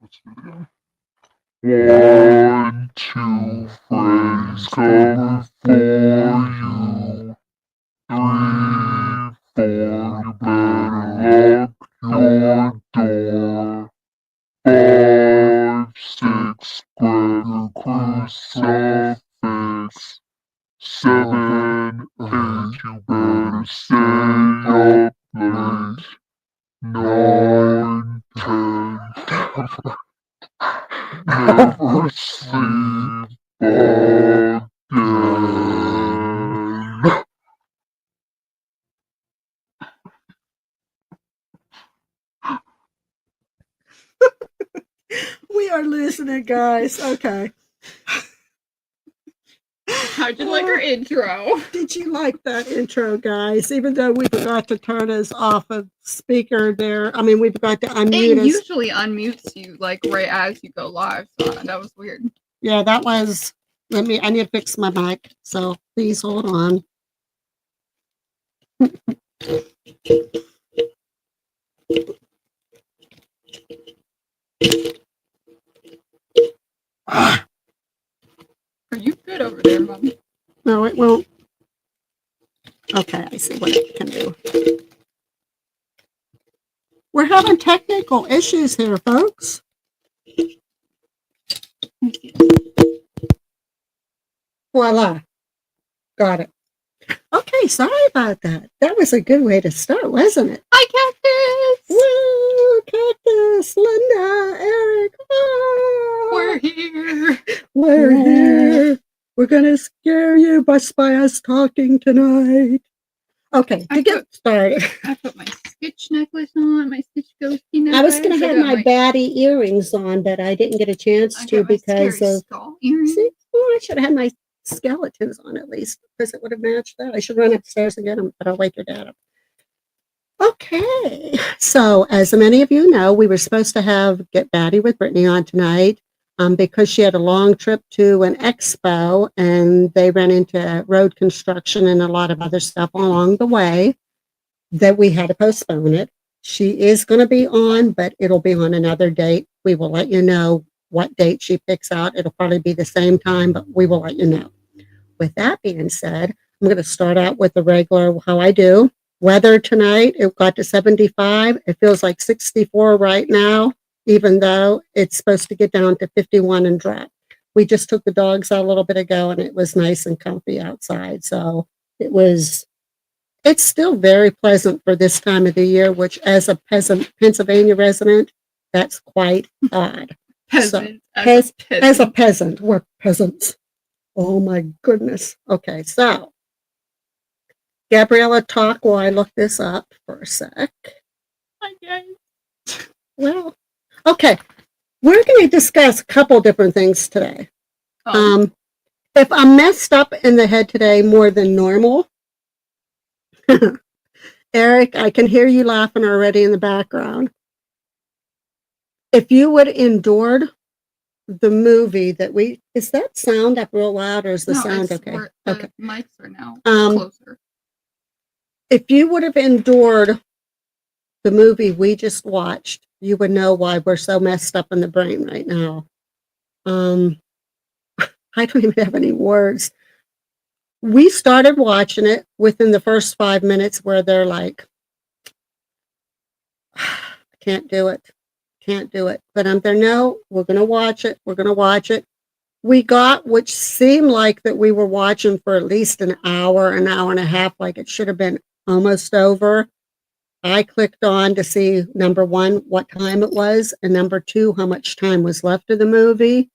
Let's do it again. 1, 2, Freddy's coming for you. 3, 4, you better lock your door. 5, 6, grab your crucifix. 7, 8, you better stay up late. 9, 10, never sleep again. We are listening, guys. Okay. How'd you like our intro? Did you like that intro, guys? Even though we forgot to turn us off of speaker there. I mean, we forgot to unmute It us. usually unmutes you like right as you go live, so that was weird. Yeah, that was. I need to fix my mic. So please hold on. Are you good over there, Mom? No, it won't. Okay, I see what it can do. We're having technical issues here, folks. Voila. Got it. Okay, sorry about that. That was a good way to start, wasn't it? Hi, Cactus! Woo! Cactus, Linda, Eric. Ah! We're here. We're here. We're going to scare you by us talking tonight. Okay, to get started. I put my Stitch necklace on, my Stitch ghosty necklace. I was going to have my baddie earrings on, but I didn't get a chance to because of... See? Oh, I should have had my skeletons on at least because it would have matched that. I should run upstairs and get them, but I'll wake your dad up. Okay, so as many of you know, we were supposed to have Get Batty with Brittany on tonight because she had a long trip to an expo and they ran into road construction and a lot of other stuff along the way that we had to postpone it. She is going to be on, but it'll be on another date. We will let you know what date she picks out. It'll probably be the same time, but we will let you know. With that being said, I'm going to start out with the regular, how I do. Weather tonight, it got to 75. It feels like 64 right now, even though it's supposed to get down to 51 and drop. We just took the dogs out a little bit ago and it was nice and comfy outside. So it's still very pleasant for this time of the year, which as a Pennsylvania resident, that's quite odd. Peasant. So, as a peasant, we're peasants. Oh my goodness. Okay, so Gabriella, talk while I look this up for a sec. Hi, guys. Well, okay. We're going to discuss a couple different things today. If I'm messed up in the head today more than normal, Eric, I can hear you laughing already in the background. If you would endured the movie that is that sound up real loud or is the sound okay? Okay. Mics are now closer. If you would have endured the movie we just watched, you would know why we're so messed up in the brain right now. I don't even have any words. We started watching it within the first 5 minutes where they're like, I can't do it. But I'm there, no, we're going to watch it. We got, which seemed like that we were watching for at least an hour and a half, like it should have been almost over. I clicked on to see, number one, what time it was, and number two, how much time was left of the movie.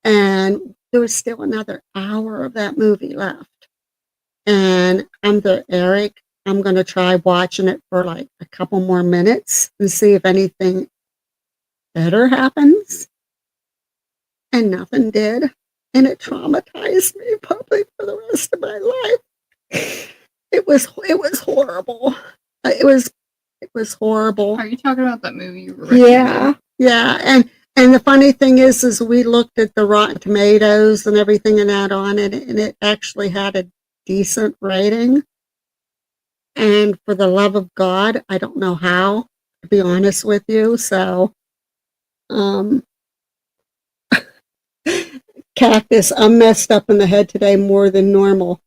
And there was still another hour of that movie left. And I'm there, Eric, I'm going to try watching it for like a couple more minutes and see if anything better happens. And nothing did. And it traumatized me probably for the rest of my life. It was horrible. It was horrible. Are you talking about that movie you were recommending? Yeah. And the funny thing is we looked at the Rotten Tomatoes and everything and that on it, and it actually had a decent rating. And for the love of God, I don't know how, to be honest with you. So Um, Cactus, I'm messed up in the head today more than normal.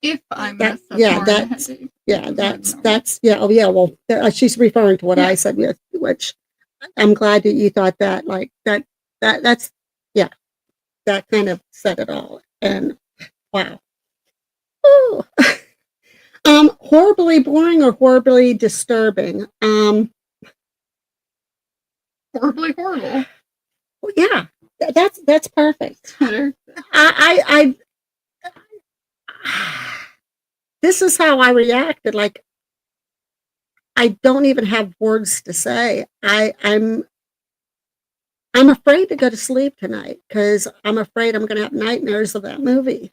If I That- mess up yeah, more in the that's- head, Yeah, it's that's, normal. that's, yeah, oh yeah, well, she's referring to what Yeah. I said, which I'm glad that you thought that, like, that's, yeah, that kind of said it all. And wow. Ooh. Horribly boring or horribly disturbing? Horribly horrible. Yeah, that's perfect. I this is how I reacted. Like, I don't even have words to say. I'm afraid to go to sleep tonight because I'm afraid I'm going to have nightmares of that movie.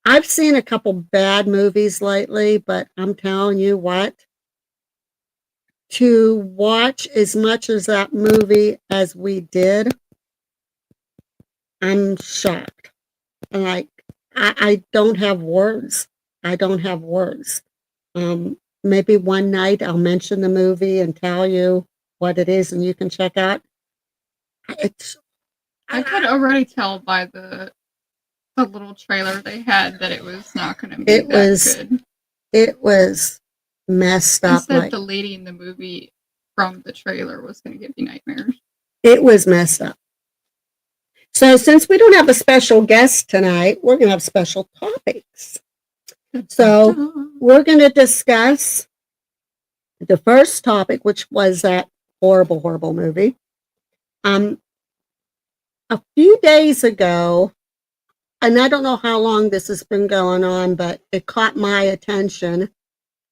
I've seen a couple bad movies lately, but I'm telling you what, to watch as much as that movie as we did, I'm shocked. Like, I don't have words. I don't have words. Maybe one night I'll mention the movie and tell you what it is and you can check out. It's I could already tell by the little trailer they had that it was not going to be It that was- good. it was messed They up. said Like, the lady in the movie from the trailer was going to give you nightmares. it was messed up. So since we don't have a special guest tonight, we're going to have special topics. So we're going to discuss the first topic, which was that horrible, horrible movie. A few days ago, and I don't know how long this has been going on, but it caught my attention.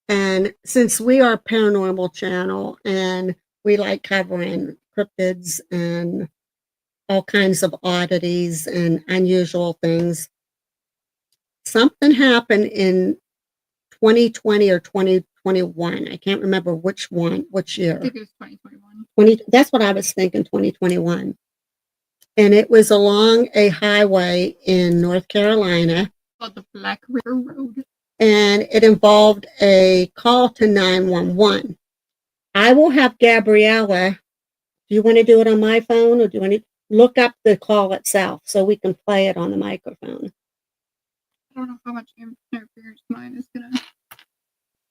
And since we are a paranormal channel and we like covering cryptids and all kinds of oddities and unusual things, something happened in 2020 or 2021. I can't remember which I year. think it was 2021. That's what I was thinking, 2021. And it was along a highway in North Carolina. Called the Black River Road. And it involved a call to 911. I will have Gabriella. Do you want to do it on my phone or do you want to look up the call itself so we can play it on the microphone? I don't know how much interference mine is going to.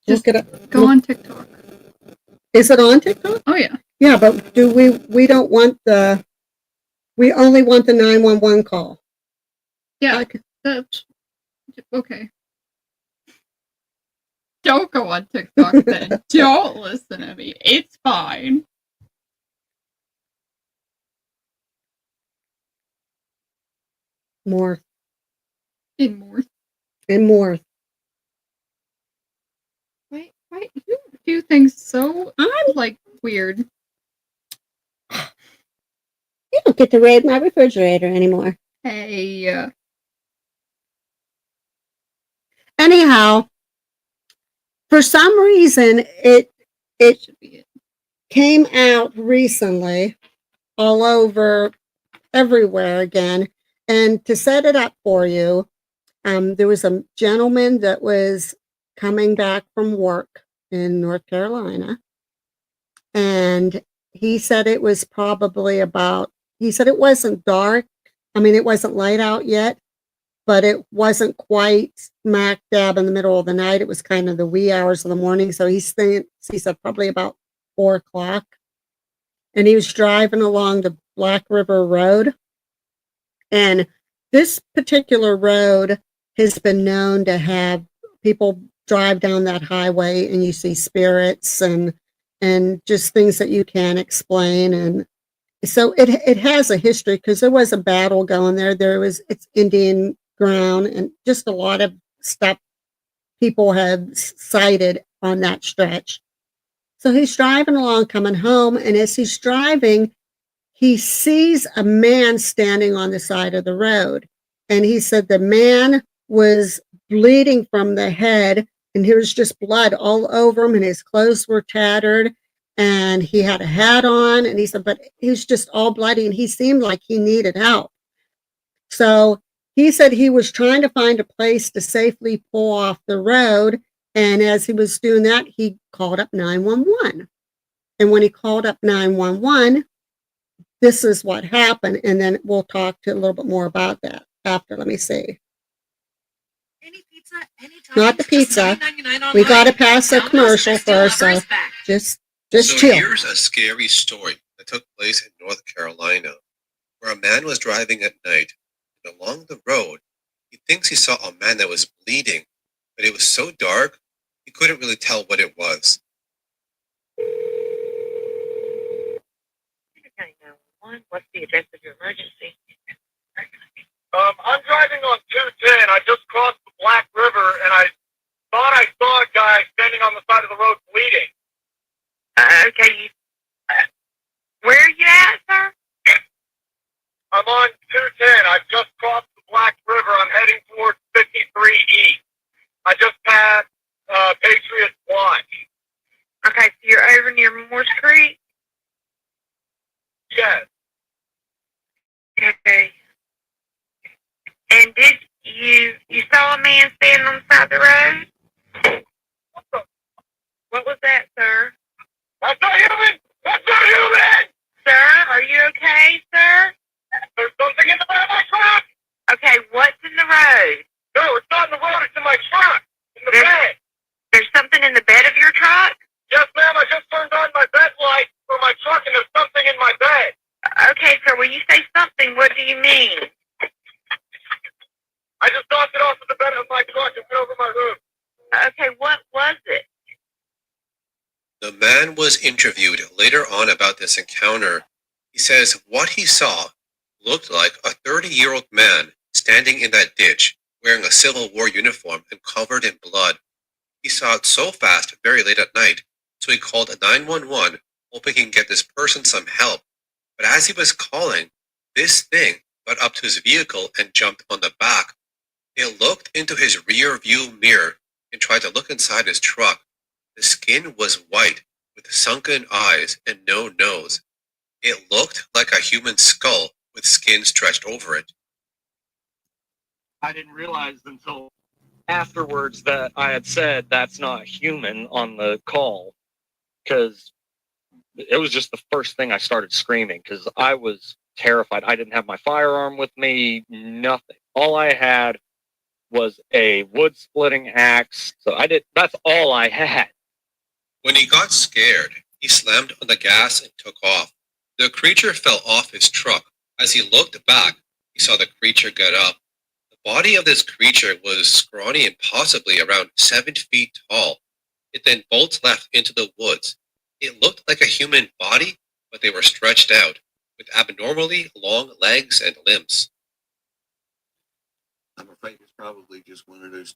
Look it up. Go on TikTok. Is it on TikTok? Oh, yeah. Yeah, but we don't want we only want the 911 call. Yeah. Okay. That's okay. Don't go on TikTok then. Don't listen to me. It's fine. More In more. and more. Why you do things so I'm like weird? You don't get to raid my refrigerator anymore. Hey, Anyhow, for some reason, it should be it. came out recently all over everywhere again. And to set it up for you, there was a gentleman that was coming back from work in North Carolina. And he said it was probably he said it wasn't dark. I mean, it wasn't light out yet, but it wasn't quite smack dab in the middle of the night. It was kind of the wee hours of the morning. So he said probably about 4:00. And he was driving along the Black River Road. And this particular road has been known to have people drive down that highway and you see spirits and just things that you can't explain. And so it has a history because there was a battle going there. It's Indian ground and just a lot of stuff people have cited on that stretch. So he's driving along, coming home, and as he's driving, he sees a man standing on the side of the road. And he said the man was bleeding from the head, and there was just blood all over him, and his clothes were tattered, and he had a hat on, and he said, but he was just all bloody, and he seemed like he needed help. So he said he was trying to find a place to safely pull off the road, and as he was doing that, he called up 911. And when he called up 911, this is what happened. And then we'll talk to a little bit more about that after. Let me see. Any pizza, anytime. Not the pizza. We got to pass a commercial first, so just So chill. here's a scary story that took place in North Carolina, where a man was driving at night, and along the road, he thinks he saw a man that was bleeding, but it was so dark, he couldn't really tell what it was. 911, what's the address of your emergency? I'm driving on 210. I just crossed the Black River, and I thought I saw a guy standing on the side of the road bleeding. Okay, where are you at, sir? I'm on 210. I just crossed the Black River. I'm heading towards 53 East. I just passed Patriot Watch. Okay, so you're over near Morse Creek? Yes. Okay. And did you saw a man standing on the side of the road? What was that, sir? That's not human! That's not human! Sir, are you okay, sir? There's something in the bed of my truck! Okay, what's in the road? No, it's not in the road. It's in my truck. In the bed. There's something in the bed of your truck? Yes, ma'am. I just turned on my bed light for my truck, and there's something in my bed. Okay, sir, when you say something, what do you mean? I just knocked it off of the bed of my truck and went over my roof. Okay, what was it? The man was interviewed later on about this encounter. He says what he saw looked like a 30-year-old man standing in that ditch, wearing a Civil War uniform and covered in blood. He saw it so fast, very late at night, so he called 911, hoping he can get this person some help. But as he was calling, this thing got up to his vehicle and jumped on the back. It looked into his rear view mirror and tried to look inside his truck. The skin was white, with sunken eyes and no nose. It looked like a human skull with skin stretched over it. I didn't realize until afterwards that I had said that's not human on the call, because it was just the first thing I started screaming because I was terrified. I didn't have my firearm with me, nothing. All I had was a wood splitting axe. So that's all I had. When he got scared, he slammed on the gas and took off. The creature fell off his truck. As he looked back, he saw the creature get up. The body of this creature was scrawny and possibly around 7 feet tall. It then bolts left into the woods. It looked like a human body, but they were stretched out, with abnormally long legs and limbs. I'm afraid it's probably just one of those.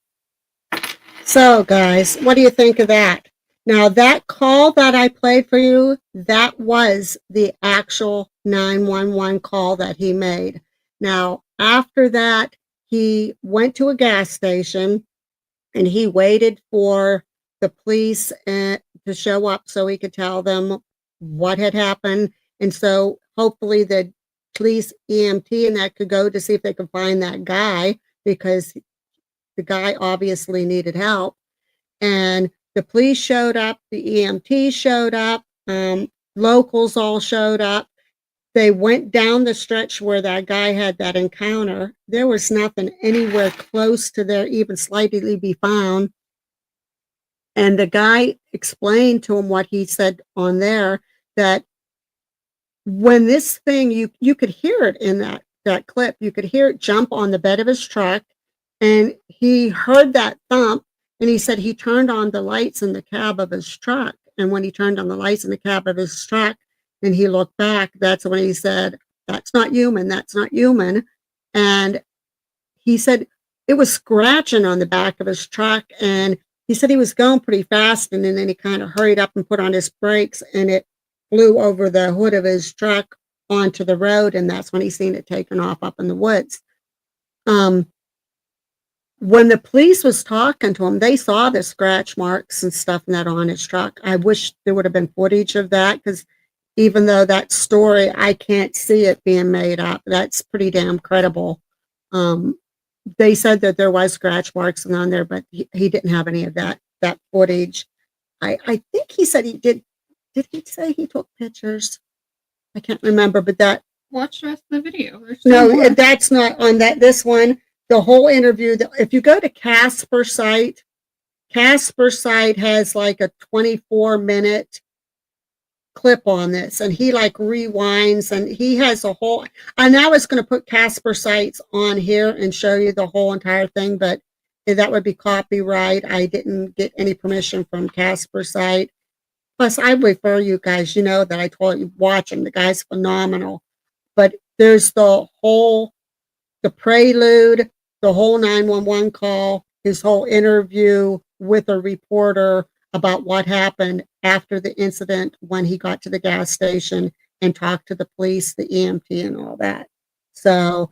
So, guys, what do you think of that? Now, that call that I played for you, that was the actual 911 call that he made. Now, after that, he went to a gas station and he waited for the police to show up so he could tell them what had happened. And so hopefully the police EMT and that could go to see if they could find that guy, because the guy obviously needed help. And the police showed up, the EMT showed up, locals all showed up. They went down the stretch where that guy had that encounter. There was nothing anywhere close to there, even slightly be found. And the guy explained to him what he said on there, that when this thing, you could hear it in that clip, you could hear it jump on the bed of his truck, and he heard that thump, and he said he turned on the lights in the cab of his truck. And when he turned on the lights in the cab of his truck and he looked back, that's when he said, "That's not human, that's not human." And he said it was scratching on the back of his truck, and he said he was going pretty fast, and then he kind of hurried up and put on his brakes, and it flew over the hood of his truck onto the road, and that's when he seen it taken off up in the woods. When the police was talking to him, they saw the scratch marks and stuff and that on his truck. I wish there would have been footage of that, because even though that story, I can't see it being made up. That's pretty damn credible. They said that there was scratch marks on there, but he didn't have any of that footage. I think he said he did did he say he took pictures? I can't remember, but that, Watch the rest of the video. There's no, more. that's not on that. This one, the whole interview, if you go to Casper site has like a 24-minute clip on this, and he like rewinds, and he has a whole, and I was going to put Casper sites on here and show you the whole entire thing, but that would be copyright. I didn't get any permission from Casper site. Plus, I refer you guys, you know that I told you, watch him. The guy's phenomenal. But there's the prelude, the whole 911 call, his whole interview with a reporter about what happened after the incident when he got to the gas station and talked to the police, the EMT, and all that. So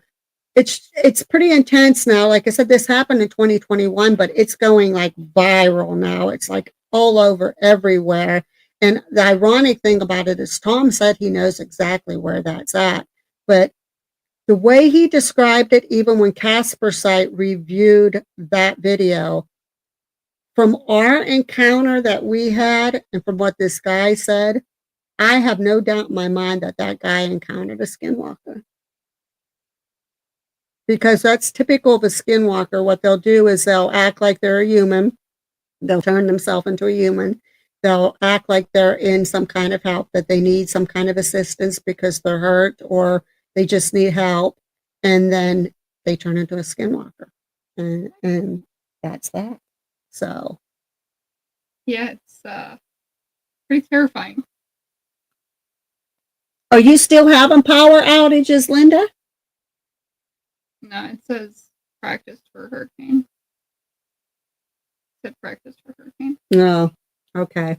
it's pretty intense now. Like I said, this happened in 2021, but it's going like viral now. It's like all over everywhere. And the ironic thing about it is Tom said he knows exactly where that's at. But the way he described it, even when Casper site reviewed that video, from our encounter that we had and from what this guy said, I have no doubt in my mind that that guy encountered a skinwalker. Because that's typical of a skinwalker. What they'll do is they'll act like they're a human. They'll turn themselves into a human. They'll act like they're in some kind of help, that they need some kind of assistance because they're hurt or they just need help. And then they turn into a skinwalker. And that's that. So. Yeah, it's pretty terrifying. Are you still having power outages, Linda? No, it says practice for hurricane. It said practice for hurricane. No. Okay.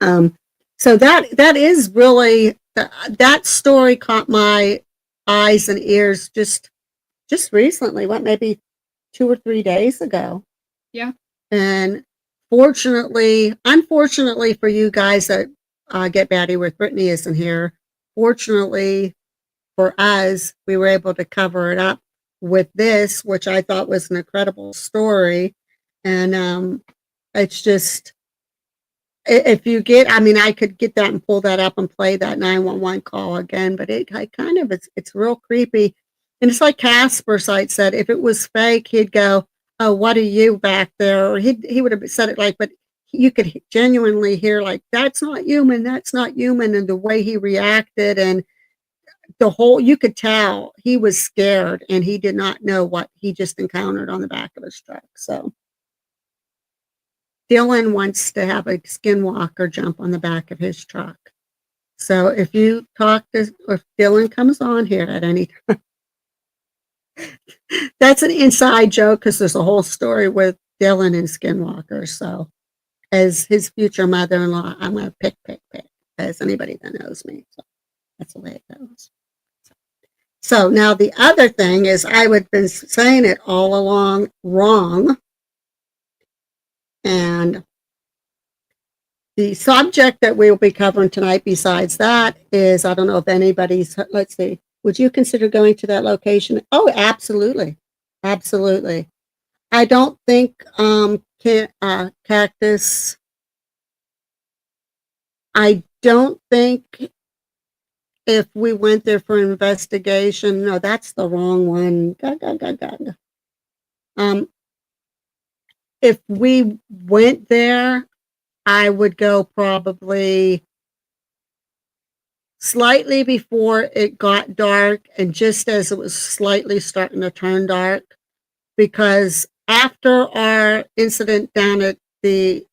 So that is really, that story caught my eyes and ears just recently, maybe 2 or 3 days ago. Yeah. And unfortunately for you guys that Get Batty with Brittany isn't here, fortunately for us, we were able to cover it up with this, which I thought was an incredible story. And it's just, if you get, I mean, I could get that and pull that up and play that 911 call again, but it's real creepy. And it's like Casper site said, if it was fake, he'd go, "Oh, what are you back there?" Or he would have said it like, but you could genuinely hear like, "That's not human, that's not human." And the way he reacted and you could tell he was scared and he did not know what he just encountered on the back of his truck. So Dylan wants to have a skinwalker jump on the back of his truck. So if you talk to, or if Dylan comes on here at any time, that's an inside joke because there's a whole story with Dylan and skinwalkers. So as his future mother-in-law, I'm going to pick, as anybody that knows me. So that's the way it goes. So now the other thing is I would have been saying it all along wrong. And the subject that we'll be covering tonight besides that is, I don't know if anybody's, let's see, would you consider going to that location? Oh, absolutely. Absolutely. I don't think Cactus, I don't think if we went there for investigation, no, that's the wrong one. If we went there, I would go probably slightly before it got dark and just as it was slightly starting to turn dark, because after our incident down at the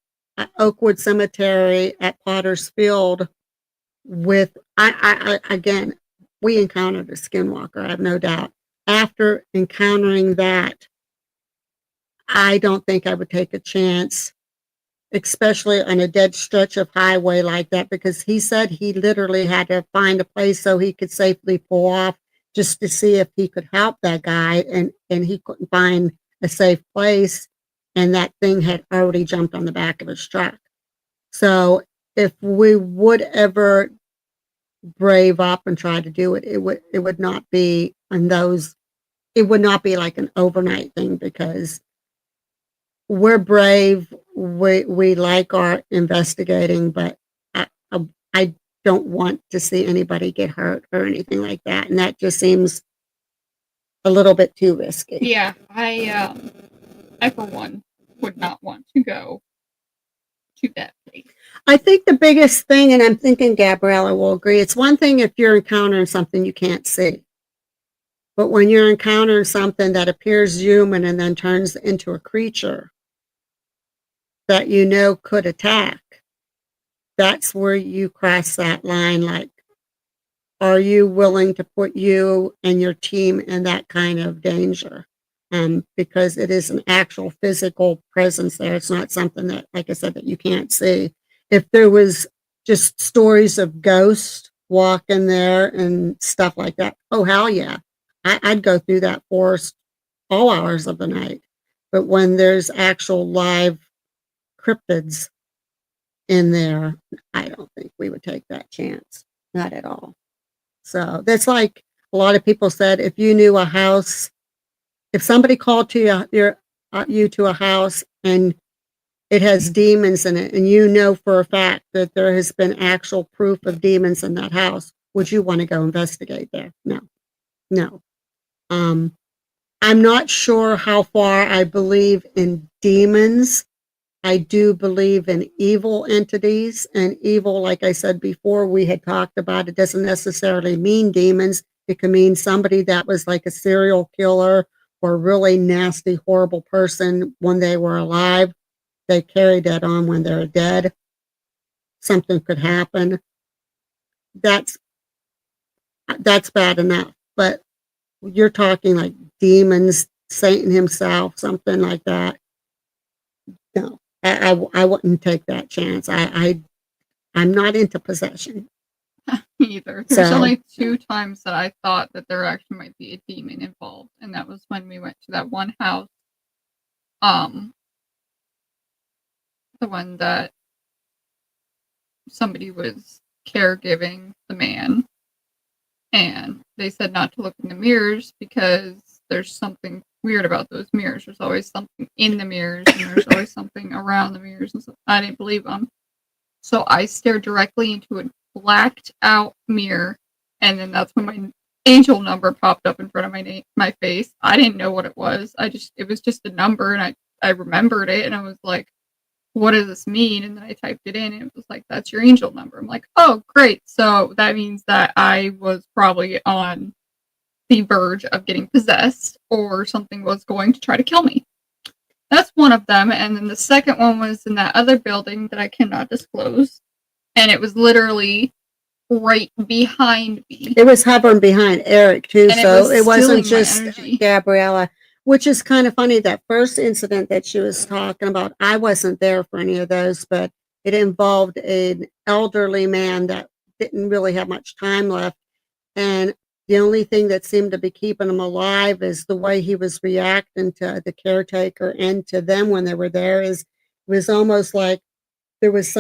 Oakwood Cemetery at Potter's Field with, again, we encountered a skinwalker, I have no doubt. After encountering that, I don't think I would take a chance, especially on a dead stretch of highway like that, because he said he literally had to find a place so he could safely pull off just to see if he could help that guy, and he couldn't find a safe place, and that thing had already jumped on the back of his truck. So if we would ever brave up and try to do it, it would not be on those, it would not be like an overnight thing, because we're brave, we like our investigating, but I don't want to see anybody get hurt or anything like that. And that just seems a little bit too risky. Yeah, I for one would not want to go to that place. I think the biggest thing, and I'm thinking Gabriella will agree, it's one thing if you're encountering something you can't see. But when you're encountering something that appears human and then turns into a creature that you know could attack, that's where you cross that line. Like, are you willing to put you and your team in that kind of danger? Because it is an actual physical presence there. It's not something that, like I said, that you can't see. If there was just stories of ghosts walking there and stuff like that, oh, hell yeah. I'd go through that forest all hours of the night. But when there's actual live cryptids in there, I don't think we would take that chance. Not at all. So that's like a lot of people said, if you knew a house, if somebody called to you to a house and it has demons in it, and you know for a fact that there has been actual proof of demons in that house, would you want to go investigate there? No. I'm not sure how far I believe in demons. I do believe in evil entities, and evil, like I said before, we had talked about, it doesn't necessarily mean demons. It can mean somebody that was like a serial killer or a really nasty, horrible person when they were alive. They carry that on when they're dead. Something could happen. That's bad enough. But you're talking like demons, Satan himself, something like that. No, I wouldn't take that chance. I'm not into possession. Either. There's So- only 2 times that I thought that there actually might be a demon involved, and that was when we went to that one house. The one that somebody was caregiving the man, and they said not to look in the mirrors because there's something weird about those mirrors. There's always something in the mirrors, and there's always something around the mirrors, and so I didn't believe them. So I stared directly into a blacked out mirror, and then that's when my angel number popped up in front of my face. I didn't know what it was. It was just a number, and I remembered it, and I was like, what does this mean? And then I typed it in, and it was like, that's your angel number. I'm like, oh, great. So that means that I was probably on the verge of getting possessed, or something was going to try to kill me. That's one of them. And then the second one was in that other building that I cannot disclose. And it was literally right behind me. It was hovering behind Eric too, And it so was it wasn't stealing my just energy. Gabriella, which is kind of funny. That first incident that she was talking about, I wasn't there for any of those, but it involved an elderly man that didn't really have much time left. And the only thing that seemed to be keeping him alive is the way he was reacting to the caretaker and to them when they were there. It was almost like there was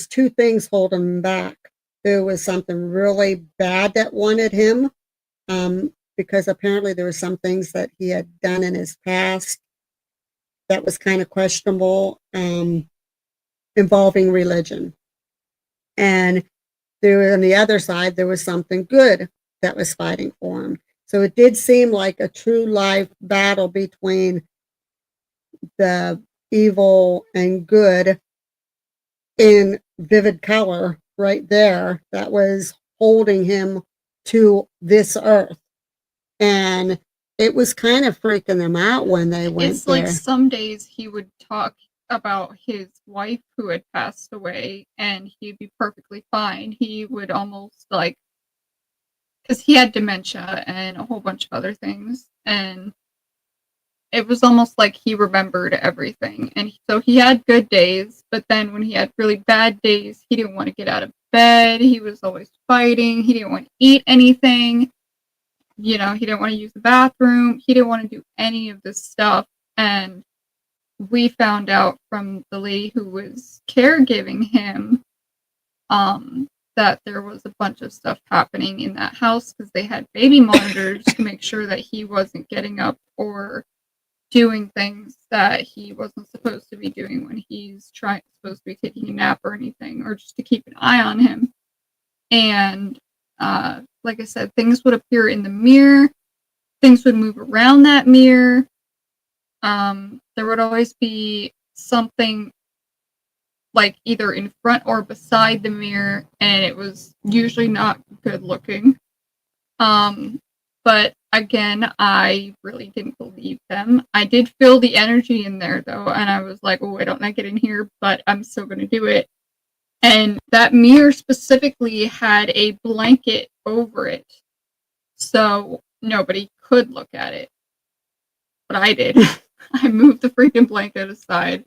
2 things holding him back. There was something really bad that wanted him, because apparently there were some things that he had done in his past that was kind of questionable, involving religion. And there, on the other side, there was something good that was fighting for him. So it did seem like a true life battle between the evil and good in vivid color right there that was holding him to this earth. And it was kind of freaking them out when they went It's like there. some days he would talk about his wife who had passed away, and he'd be perfectly fine. He would almost like, because he had dementia and a whole bunch of other things, and it was almost like he remembered everything. And so he had good days, but then when he had really bad days, he didn't want to get out of bed. He was always fighting. He didn't want to eat anything. You know, he didn't want to use the bathroom. He didn't want to do any of this stuff. And we found out from the lady who was caregiving him, that there was a bunch of stuff happening in that house because they had baby monitors to make sure that he wasn't getting up or doing things that he wasn't supposed to be doing when he's supposed to be taking a nap or anything, or just to keep an eye on him. And like I said, things would appear in the mirror, things would move around that mirror. There would always be something like either in front or beside the mirror, and it was usually not good looking. But again, I really didn't believe them. I did feel the energy in there though, and I was like, oh, I don't want to get in here, but I'm still going to do it. And that mirror specifically had a blanket over it, so nobody could look at it. But I did. I moved the freaking blanket aside,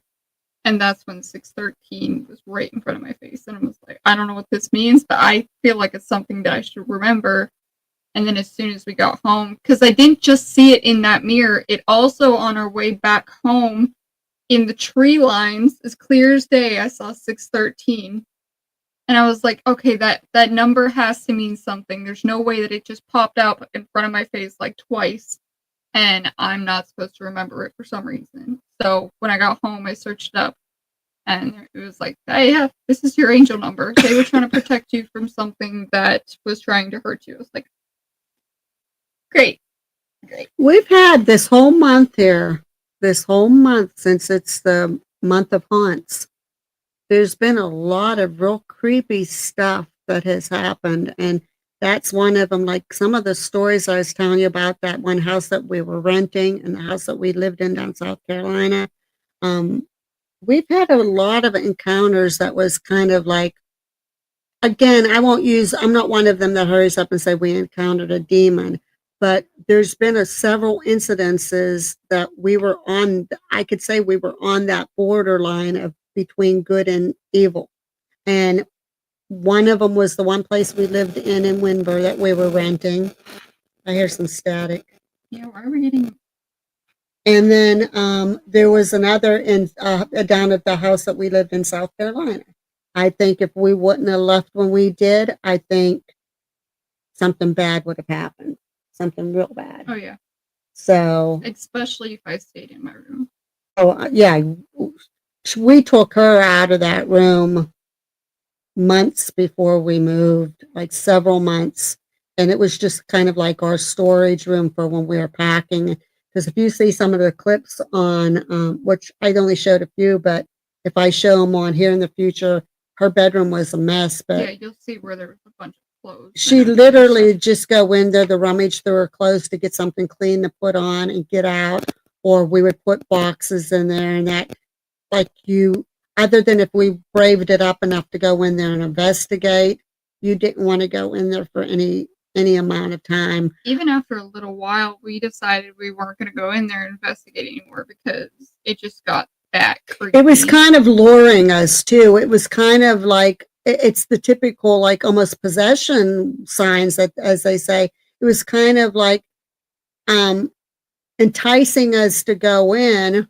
and that's when 613 was right in front of my face, and I was like, I don't know what this means, but I feel like it's something that I should remember. And then as soon as we got home, because I didn't just see it in that mirror, it also on our way back home in the tree lines, as clear as day, I saw 613. And I was like, okay, that number has to mean something. There's no way that it just popped up in front of my face like twice, and I'm not supposed to remember it for some reason. So when I got home, I searched it up, and it was like, hey, yeah, this is your angel number. They were trying to protect you from something that was trying to hurt you. I was like, great. We've had this whole month here, since it's the month of haunts. There's been a lot of real creepy stuff that has happened, and that's one of them. Like some of the stories I was telling you about, that one house that we were renting and the house that we lived in down South Carolina. We've had a lot of encounters that was kind of like, again, I'm not one of them that hurries up and say we encountered a demon, but there's been several incidences that I could say we were on that borderline of between good and evil. And one of them was the one place we lived in Winburn that we were renting. I hear some static. Yeah, why are we getting... And then there was another down at the house that we lived in South Carolina. I think if we wouldn't have left when we did, I think something bad would have happened. Something real bad. Oh, yeah. So... especially if I stayed in my room. Oh, yeah. We took her out of that room months before we moved, like several months. And it was just kind of like our storage room for when we were packing. Because if you see some of the clips on, which I only showed a few, but if I show them on here in the future, her bedroom was a mess. But yeah, you'll see where there was a bunch of clothes. She literally just go in there, the rummage through her clothes to get something clean to put on and get out. Or we would put boxes in there, and that, like, other than if we braved it up enough to go in there and investigate, you didn't want to go in there for any amount of time. Even after a little while, we decided we weren't going to go in there and investigate anymore because it just got that creepy. It was kind of luring us too. It was kind of like, it's the typical, like, almost possession signs that, as they say, it was kind of like enticing us to go in,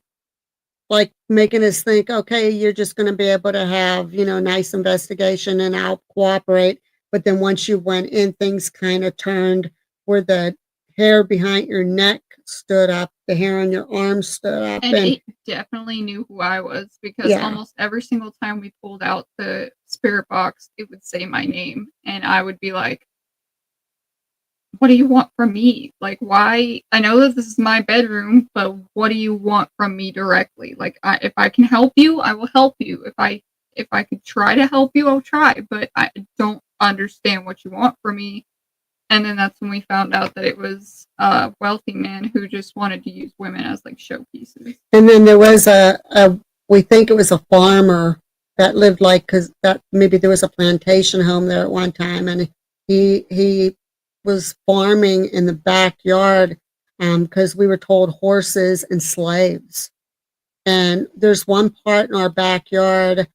like making us think, okay, you're just going to be able to have, nice investigation and I'll cooperate. But then once you went in, things kind of turned where the hair behind your neck stood up, the hair on your arms stood up. And it definitely knew who I was because almost every single time we pulled out the spirit box, it would say my name. And I would be like, what do you want from me? Like, why? I know that this is my bedroom, but what do you want from me directly? Like, if I can help you, I will help you. If I could try to help you, I'll try, but I don't understand what you want from me. And then that's when we found out that it was a wealthy man who just wanted to use women as like showpieces. And then there was we think it was a farmer that lived because maybe there was a plantation home there at one time, and he was farming in the backyard because we were told horses and slaves. And there's one part in our backyard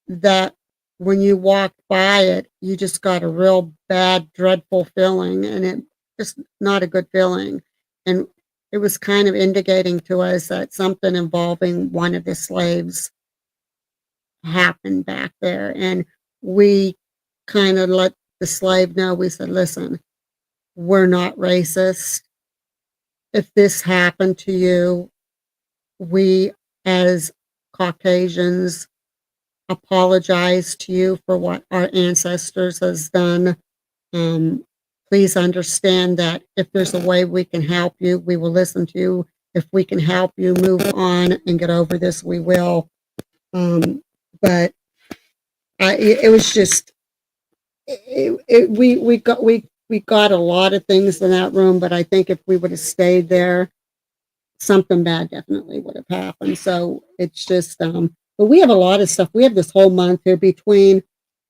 that when you walked by it, you just got a real bad, dreadful feeling, and it just not a good feeling. And it was kind of indicating to us that something involving one of the slaves happened back there. And we kind of let the slave know, we said, listen, we're not racist. If this happened to you, we as Caucasians apologize to you for what our ancestors has done. Please understand that if there's a way we can help you, we will listen to you. If we can help you move on and get over this, we will. But it was just, we got a lot of things in that room, but I think if we would have stayed there, something bad definitely would have happened. So it's just, but we have a lot of stuff. We have this whole month here between,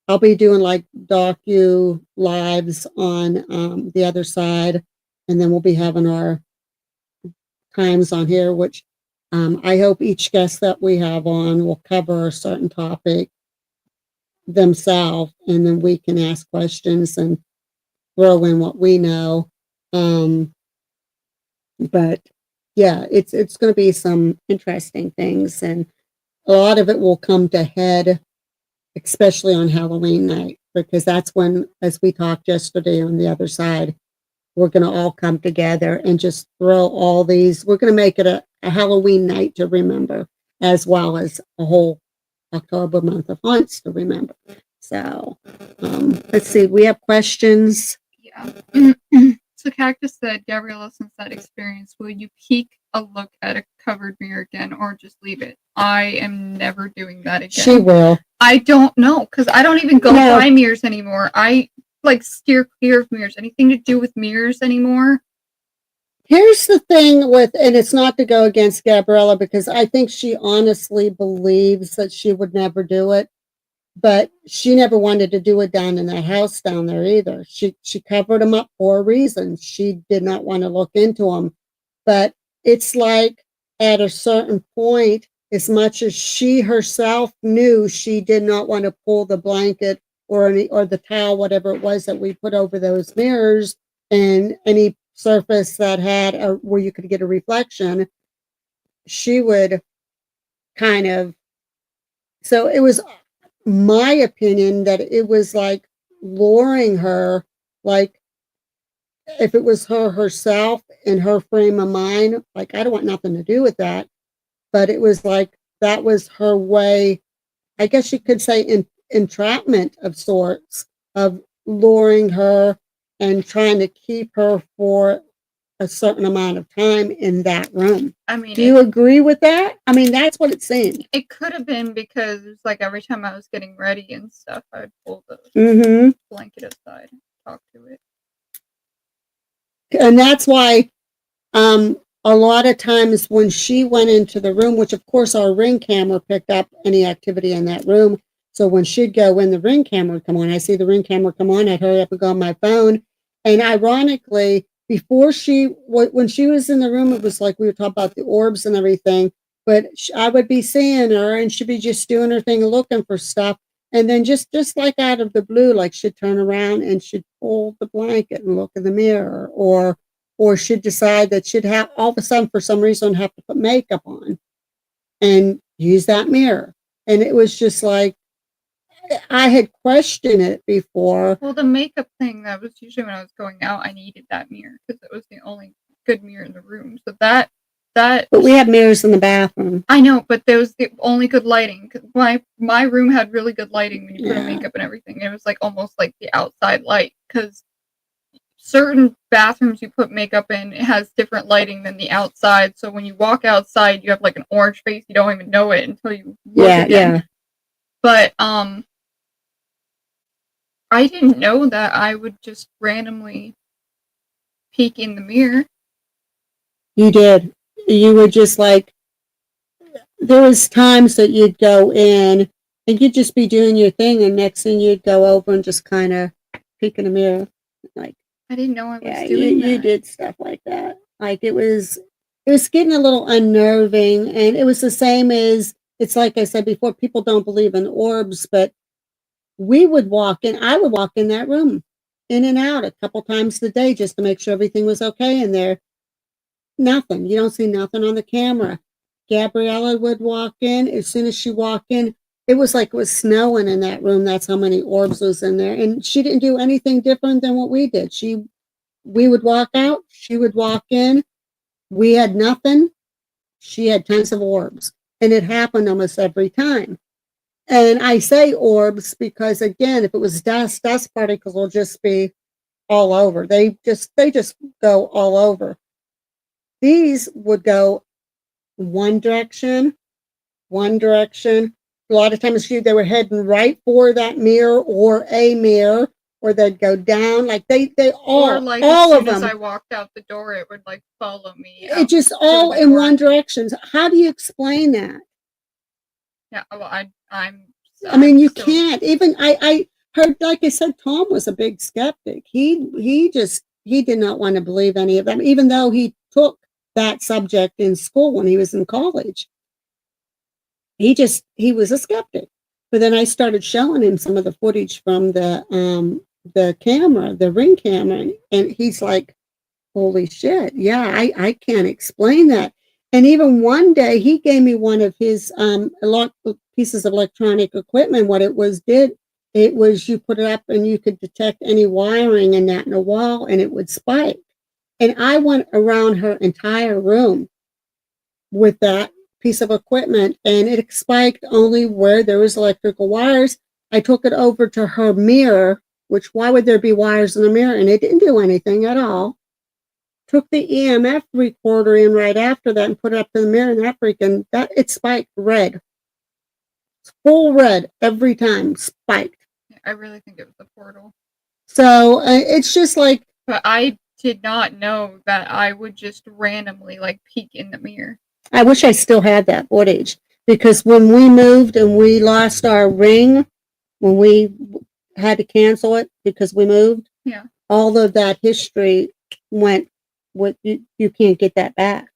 I'll be doing like docu lives on the other side, and then we'll be having our times on here, which I hope each guest that we have on will cover a certain topic themselves, and then we can ask questions and throw in what we know. But yeah, it's going to be some interesting things, and a lot of it will come to head, especially on Halloween night, because that's when, as we talked yesterday on the other side, we're going to all come together and just throw all these. We're going to make it a Halloween night to remember, as well as a whole October month of haunts to remember. So let's see. We have questions. Yeah. So Cactus said, Gabriella, since that experience, will you peek a look at a covered mirror again or just leave it? I am never doing that again. She will. I don't know, because I don't even go No. by mirrors anymore. I like steer clear of mirrors. Anything to do with mirrors anymore? Here's the thing with, and it's not to go against Gabriella, because I think she honestly believes that she would never do it, but she never wanted to do it down in that house down there either. She covered them up for a reason. She did not want to look into them, but it's like at a certain point, as much as she herself knew she did not want to pull the blanket or the towel, whatever it was that we put over those mirrors, and any surface that had where you could get a reflection, she would kind of. So it was my opinion that it was like luring her, like if it was her herself in her frame of mind, like I don't want nothing to do with that. But it was like that was her way, I guess you could say entrapment of sorts, of luring her and trying to keep her for a certain amount of time in that room. I mean, Do you agree with that? I mean, that's what it seemed. it could have been because it's like every time I was getting ready and stuff, I'd pull the Mm-hmm. blanket aside and talk to it. And that's why a lot of times when she went into the room, which of course our Ring camera picked up any activity in that room. So when she'd go in, the Ring camera would come on. I see the Ring camera come on. I'd hurry up and go on my phone. And ironically, before when she was in the room, it was like we were talking about the orbs and everything. But I would be seeing her, and she'd be just doing her thing, looking for stuff. And then just like out of the blue, like she'd turn around and she'd pull the blanket and look in the mirror, or she'd decide that she'd have all of a sudden, for some reason, have to put makeup on and use that mirror. And it was just like, I had questioned it before. Well, the makeup thing, that was usually when I was going out, I needed that mirror because it was the only good mirror in the room. So that. But we had mirrors in the bathroom. I know, but there was the only good lighting. 'Cause my room had really good lighting when you put on Yeah. makeup and everything. It was like almost like the outside light, because certain bathrooms you put makeup in, it has different lighting than the outside. So when you walk outside, you have like an orange face. You don't even know it until you look Yeah, again. yeah. But I didn't know that I would just randomly peek in the mirror. You did. You were just like, there was times that you'd go in and you'd just be doing your thing, and next thing you'd go over and just kind of peek in the mirror. Like, I didn't know I was yeah, doing that. you did stuff like that. Like it was getting a little unnerving, and it was the same as, it's like I said before, people don't believe in orbs, but I would walk in that room in and out a couple times a day just to make sure everything was okay in there. Nothing. You don't see nothing on the camera. Gabriella would walk in. As soon as she walked in, it was like it was snowing in that room. That's how many orbs was in there. And she didn't do anything different than what we did. We would walk out. She would walk in. We had nothing. She had tons of orbs. And it happened almost every time. And I say orbs because, again, if it was dust particles will just be all over. They just go all over. These would go one direction. A lot of times they were heading right for that mirror or a mirror, or they'd go down. Like they Or like all as of soon as them. I walked out the door, it would like follow me. It just all the in door. one direction. How do you explain that? Yeah, well, I'm. I mean, you so- can't. Even I heard, like I said, Tom was a big skeptic. He did not want to believe any of them, even though he took that subject in school when he was in college. He was a skeptic. But then I started showing him some of the footage from the camera, the Ring camera, and he's like, holy shit, yeah, I can't explain that. And even one day he gave me one of his pieces of electronic equipment. What it was you put it up and you could detect any wiring in the wall and it would spike. And I went around her entire room with that piece of equipment, and it spiked only where there was electrical wires. I took it over to her mirror, which why would there be wires in the mirror? And it didn't do anything at all. Took the EMF recorder in right after that and put it up to the mirror, and it spiked red. Full red every time, spiked. I really think it was the portal. So it's just like. But I did not know that I would just randomly like peek in the mirror. I wish I still had that footage, because when we moved and we lost our Ring, when we had to cancel it because we moved, yeah, all of that history went with you can't get that back.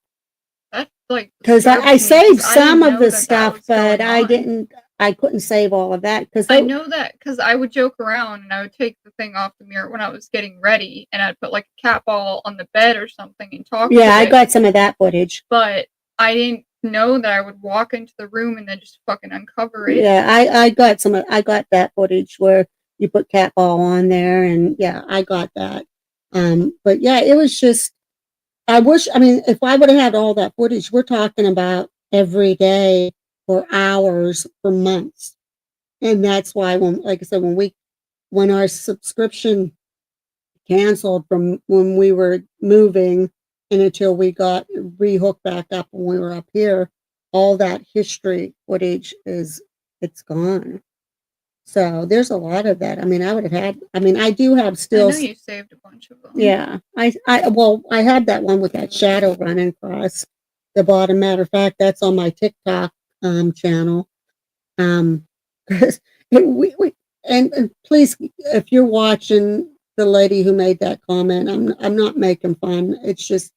That's like because I saved some of the that stuff, but I couldn't save all of that because I know that because I would joke around and I would take the thing off the mirror when I was getting ready, and I'd put like a cat ball on the bed or something and talk. Yeah, I got some of that footage, but I didn't know that I would walk into the room and then just fucking uncover it. Yeah, I got that footage where you put cat ball on there, and yeah, I got that. But yeah, it was just. I mean, if I would have had all that footage, we're talking about every day for hours for months. And that's why like I said, when our subscription canceled from when we were moving and until we got rehooked back up when we were up here, all that history footage it's gone. So there's a lot of that. I mean, I do have still. I know you saved a bunch of them. Yeah, I had that one with that shadow running across the bottom. Matter of fact, that's on my TikTok channel. Because and please, if you're watching the lady who made that comment, I'm not making fun. It's just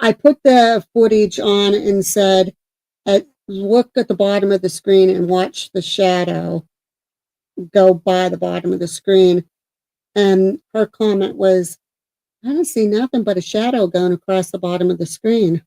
I put the footage on and said, look at the bottom of the screen and watch the shadow go by the bottom of the screen. And her comment was, I don't see nothing but a shadow going across the bottom of the screen.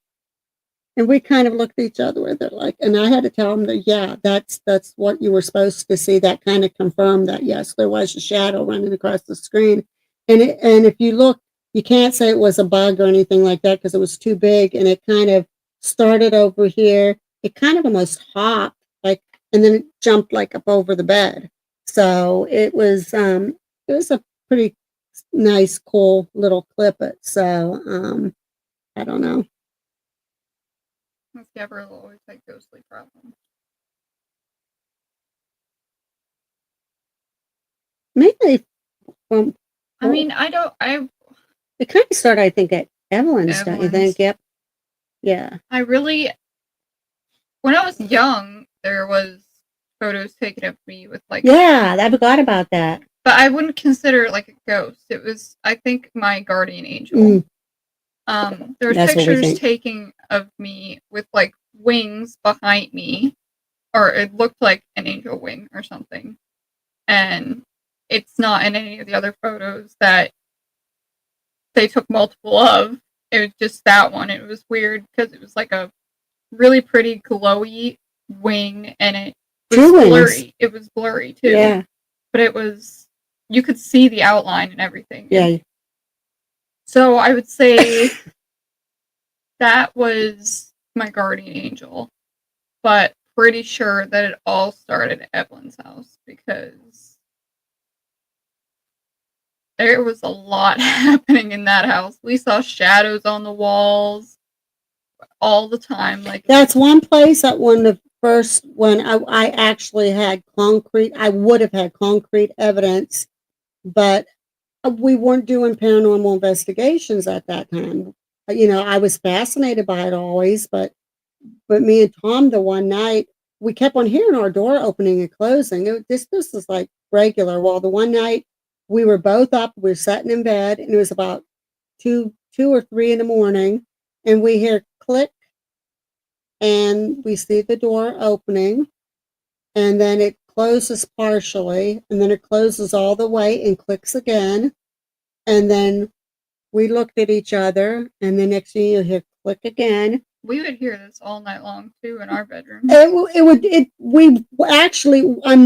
And we kind of looked at each other with it like, and I had to tell them that, yeah, that's what you were supposed to see. That kind of confirmed that, yes, there was a shadow running across the screen. And if you look, you can't say it was a bug or anything like that because it was too big. And it kind of started over here. It kind of almost hopped, like, and then it jumped like up over the bed. So it was a pretty nice, cool little clip. So I don't know. Gabrielle will always have ghostly problems. Maybe from. I mean, It kind of started, I think, at Evelyn's, don't you think? Yep. Yeah. When I was young, there was photos taken of me with like. Yeah, I forgot about that. But I wouldn't consider it like a ghost. It was, I think, my guardian angel. There was pictures taken of me with like wings behind me, or it looked like an angel wing or something. And it's not in any of the other photos that they took multiple of. It was just that one. It was weird because it was like a really pretty glowy wing, and it was blurry. It was blurry too. Yeah. But it was, you could see the outline and everything. Yeah. So I would say that was my guardian angel. But pretty sure that it all started at Evelyn's house because there was a lot happening in that house. We saw shadows on the walls all the time. Like, That's one place that when I actually had concrete, I would have had concrete evidence, but we weren't doing paranormal investigations at that time. I was fascinated by it always, but me and Tom, the one night, we kept on hearing our door opening and closing. This was like regular. Well, the one night we were both up, we were sitting in bed, and it was about 2 or 3 in the morning, and we hear click, and we see the door opening, and then it closes partially, and then it closes all the way and clicks again, and then we looked at each other, and the next thing you hear click again. we would hear this all night long too in our bedroom. I'm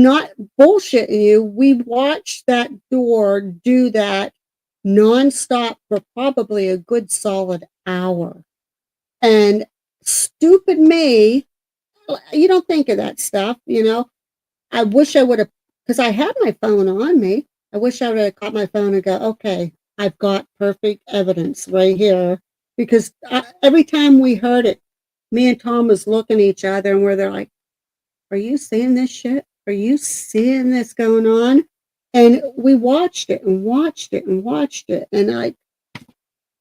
not bullshitting you. We watched that door do that nonstop for probably a good solid hour. And stupid me, you don't think of that stuff, I wish I would have, because I had my phone on me. I wish I would have caught my phone and go, okay, I've got perfect evidence right here. Because every time we heard it, me and Tom was looking at each other and they're like, are you seeing this shit? Are you seeing this going on? And we watched it and watched it and watched it. And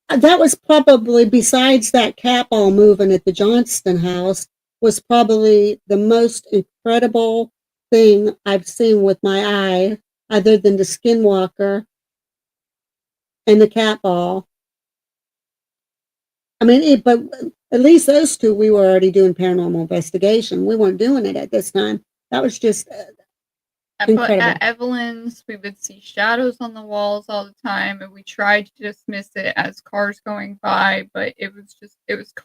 that was probably, besides that cat ball moving at the Johnston house, was probably the most incredible thing I've seen with my eye, other than the skinwalker and the cat ball. I mean, but at least those two, we were already doing paranormal investigation. We weren't doing it at this time. That was just But incredible. at Evelyn's, we would see shadows on the walls all the time, and we tried to dismiss it as cars going by, but it was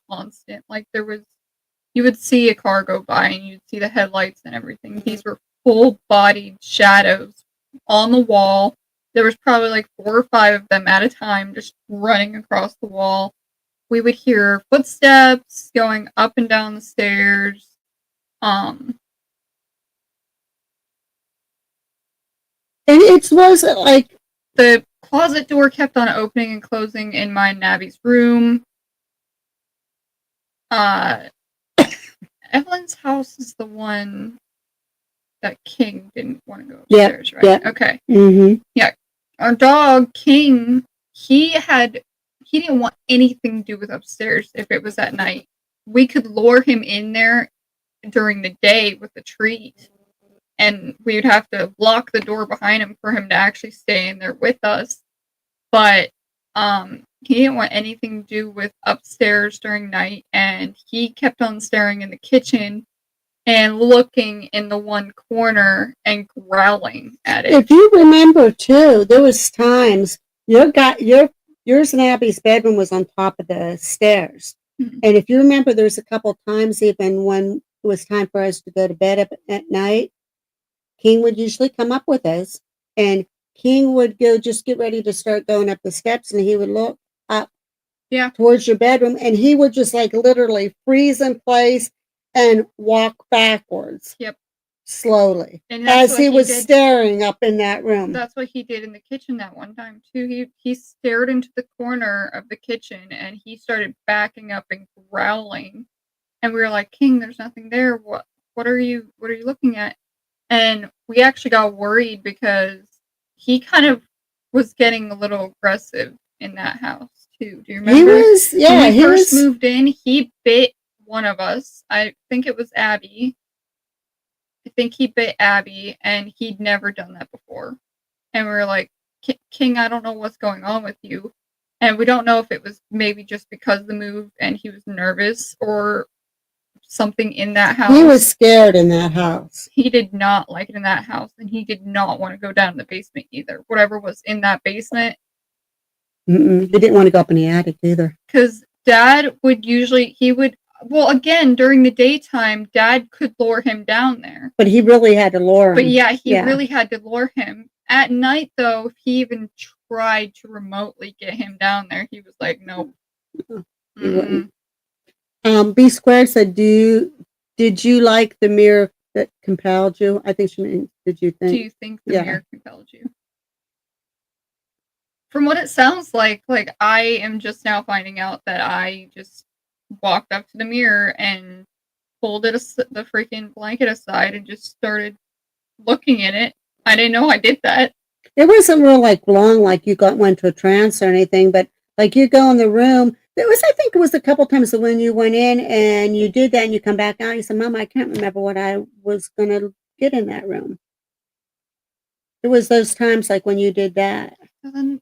constant. Like, you would see a car go by, and you'd see the headlights and everything. These were full-bodied shadows on the wall. There was probably like 4 or 5 of them at a time, just running across the wall. We would hear footsteps going up and down the stairs. And it wasn't like, The closet door kept on opening and closing in my and Nabby's room. Evelyn's house is the one that King didn't want to go upstairs, right? yeah. Okay. mm-hmm. Our dog, King, he didn't want anything to do with upstairs if it was at night. We could lure him in there during the day with a treat, and we would have to lock the door behind him for him to actually stay in there with us. But he didn't want anything to do with upstairs during night, and he kept on staring in the kitchen and looking in the one corner and growling at it. If you remember too, there was times yours and Abby's bedroom was on top of the stairs. Mhm. And if you remember, there was a couple times even when it was time for us to go to bed at night, King would usually come up with us, and King would go just get ready to start going up the steps, and he would look up towards your bedroom, and he would just like literally freeze in place and walk backwards. Yep. Slowly. And that's As what he was did. staring up in that room. That's what he did in the kitchen that one time too. He stared into the corner of the kitchen and he started backing up and growling. And we were like, King, there's nothing there. What are you looking at? And we actually got worried because he kind of was getting a little aggressive in that house too. Do you remember? When we first moved in, he bit one of us. I think it was Abby. I think he bit Abby, and he'd never done that before. And we were like, King, I don't know what's going on with you. And we don't know if it was maybe just because of the move and he was nervous or something in that house. He was scared in that house. He did not like it in that house, and he did not want to go down in the basement either. Whatever was in that basement. He didn't want to go up in the attic either. Because Dad would usually, well, again, during the daytime, Dad could lure him down there. But he really had to lure him. But yeah, he really had to lure him. At night, though, if he even tried to remotely get him down there, he was like, nope. He wouldn't. B Square said, do Did you like the mirror that compelled you? I think she means, did you Do think? you think the Yeah. mirror compelled you? From what it sounds like I am just now finding out that I just walked up to the mirror and pulled the freaking blanket aside and just started looking in it. I didn't know I did that. It wasn't real long, like you went to a trance or anything, but like you go in the room. I think it was a couple times when you went in and you did that and you come back out. You said, Mom, I can't remember what I was going to get in that room. It was those times like when you did that. So then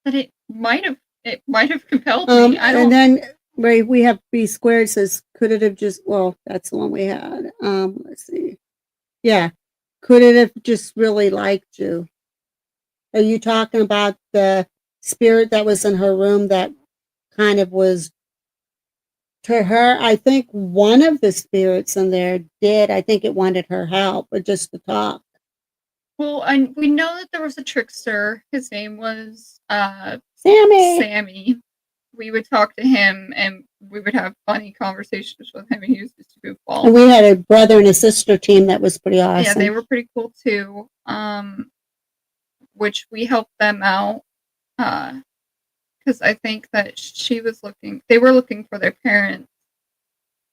it might have compelled me. I don't. And then Ray, we have B squared says, could it have just, well, that's the one we had. Let's see. Yeah. Could it have just really liked you? Are you talking about the spirit that was in her room that kind of was to her? I think one of the spirits in there did. I think it wanted her help, or just to talk. Well, we know that there was a trickster. His name was Sammy. Sammy. We would talk to him and we would have funny conversations with him, and he was just a goofball. And we had a brother and a sister team that was pretty awesome. Yeah, they were pretty cool too. Which we helped them out. Because I think that they were looking for their parents.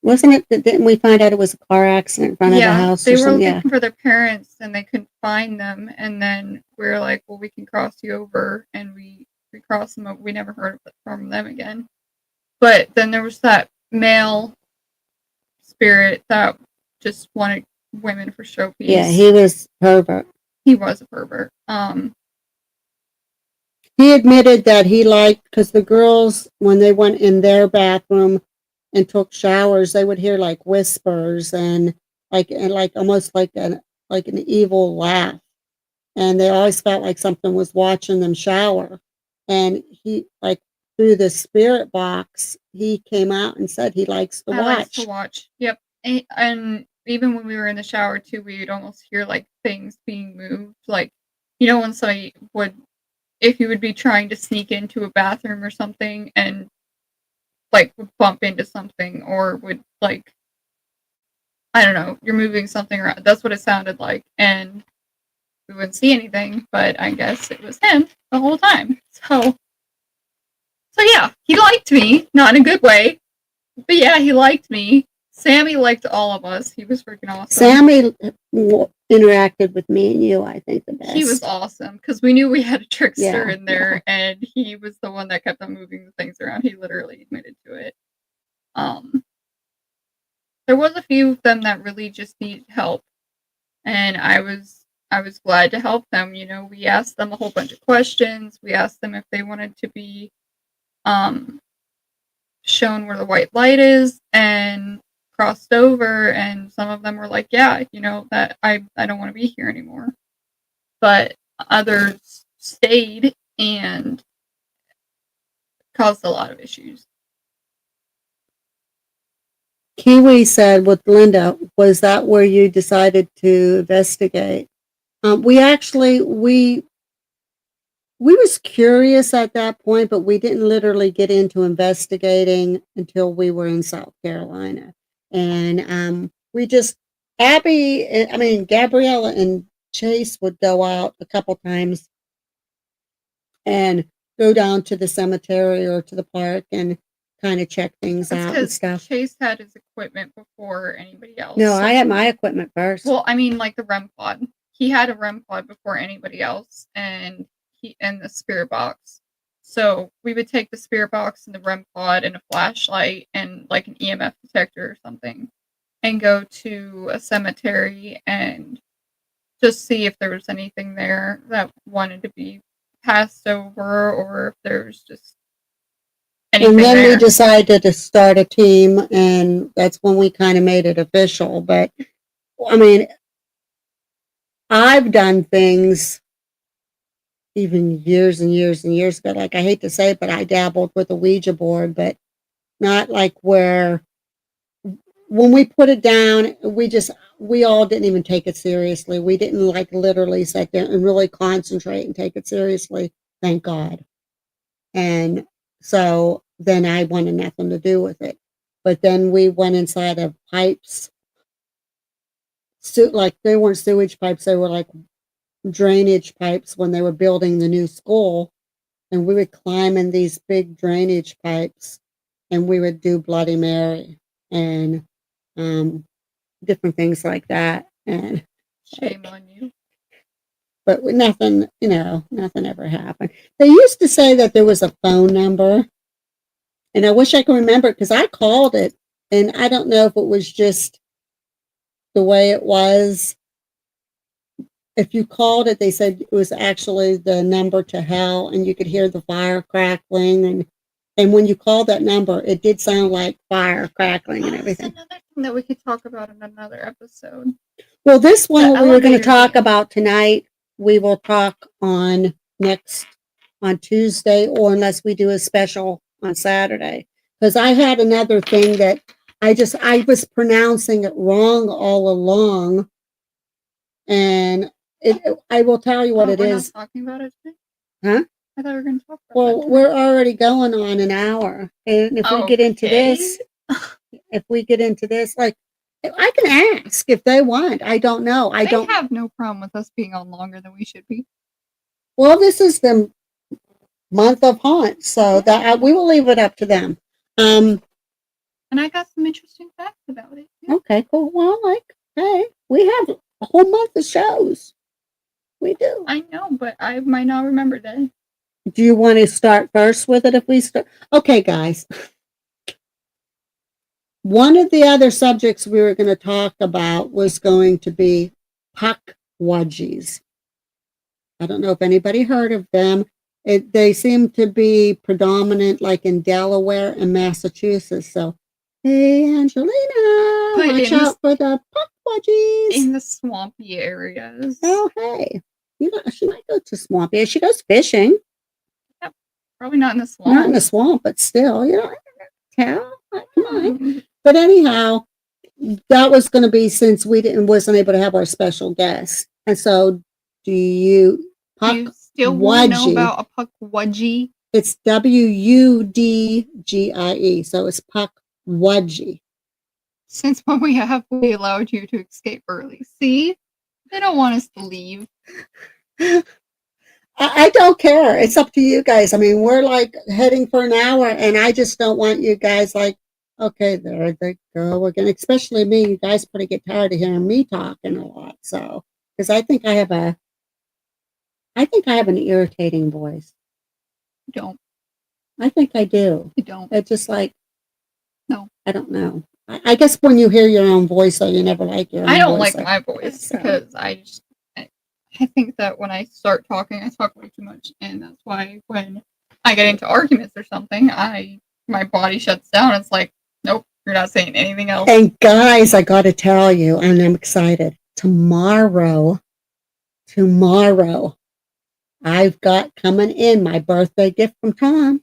Wasn't it that didn't we find out it was a car accident in front of the house? They or were something? looking for their parents and they couldn't find them. And then we were like, well, we can cross you over. And we crossed them over. We never heard from them again. But then there was that male spirit that just wanted women for showpiece. Yeah, he was pervert. He was a pervert. He admitted that he liked, because the girls, when they went in their bathroom and took showers, they would hear like whispers and almost like an evil laugh, and they always felt like something was watching them shower. And he, like, through the spirit box, he came out and said he likes to watch. Likes to watch. Yep. And even when we were in the shower too, we would almost hear like things being moved. Like, when somebody if you would be trying to sneak into a bathroom or something and like would bump into something, or would like, I don't know, you're moving something around. That's what it sounded like. And we wouldn't see anything, but I guess it was him the whole time. So yeah, he liked me, not in a good way, but yeah, he liked me. Sammy liked all of us. He was freaking awesome. Sammy interacted with me and you, I think, the best. He was awesome because we knew we had a trickster in there, and he was the one that kept on moving the things around. He literally admitted to it. There was a few of them that really just needed help, and I was glad to help them. We asked them a whole bunch of questions. We asked them if they wanted to be shown where the white light is, and crossed over, and some of them were like, yeah, that I don't want to be here anymore. But others stayed and caused a lot of issues. Kiwi said with Linda, was that where you decided to investigate? We was curious at that point, but we didn't literally get into investigating until we were in South Carolina. And Gabriella and Chase would go out a couple times and go down to the cemetery or to the park and kind of check things out and stuff. Chase had his equipment before anybody else. No, I had my equipment first. Well, I mean, like the REM pod. He had a REM pod before anybody else, and the spirit box. So we would take the spirit box and the REM pod and a flashlight and like an EMF detector or something, and go to a cemetery and just see if there was anything there that wanted to be passed over, or if there's just anything and then there. we decided to start a team, and that's when we kind of made it official. But I mean, I've done things even years and years and years ago. Like, I hate to say it, but I dabbled with a Ouija board, but not like where when we put it down, we all didn't even take it seriously. We didn't like literally sit there and really concentrate and take it seriously. Thank God. And so then I wanted nothing to do with it. but then we went inside of pipes. So, like, they weren't sewage pipes, they were like drainage pipes when they were building the new school. And we would climb in these big drainage pipes and we would do Bloody Mary and different things like that. And Shame on you. but nothing, nothing ever happened. They used to say that there was a phone number, and I wish I could remember because I called it, and I don't know if it was just the way it was. If you called it, they said it was actually the number to hell, and you could hear the fire crackling, and when you called that number, it did sound like fire crackling and everything. That's another thing that we could talk about in another episode. Well, this one The we were going to elevator talk thing. about tonight, we will talk on Tuesday, or unless we do a special on Saturday. Because I had another thing that I was pronouncing it wrong all along. And I will tell you what it we're is. not talking about it today? Huh? I thought we were going to talk about Well, that. we're already going on an hour. And if we get into this, like, I can ask if they want. I don't know. I They don't. have no problem with us being on longer than we should be. Well, this is the month of haunt, so that we will leave it up to them. And I got some interesting facts about it. too. Okay, cool. Well, hey, we have a whole month of shows. We do. I know, but I might not remember that. Do you want to start first with it if we start? Okay, guys. One of the other subjects we were going to talk about was going to be Pukwudgies. I don't know if anybody heard of them. They seem to be predominant like in Delaware and Massachusetts. So, hey, Angelina, But watch in out for the Pukwudgies. In the swampy areas. Oh, hey. She might go to swampy. She goes fishing. Probably not in the swamp. Not in the swamp, but still, tell. Come on. Mm, But anyhow, that was going to be since we wasn't able to have our special guest. And so, do you still want to know Pukwudgie. about a Pukwudgie? It's Wudgie. So it's Pukwudgie. Since when we allowed you to escape early. See? They don't want us to leave. I don't care. It's up to you guys. I mean, we're like heading for an hour, and I just don't want you guys like, okay, there they go again. Especially me. You guys probably get tired of hearing me talking a lot. So, because I think I have an irritating voice. You don't. I think I do. You don't. It's just like, No. I don't know. I guess when you hear your own voice, though, you never like your own I don't voice. like my voice So- because I think that when I start talking, I talk way too much, and that's why when I get into arguments or something, my body shuts down. It's like, nope, you're not saying anything else. And guys, I got to tell you, and I'm excited. Tomorrow, I've got coming in my birthday gift from Tom.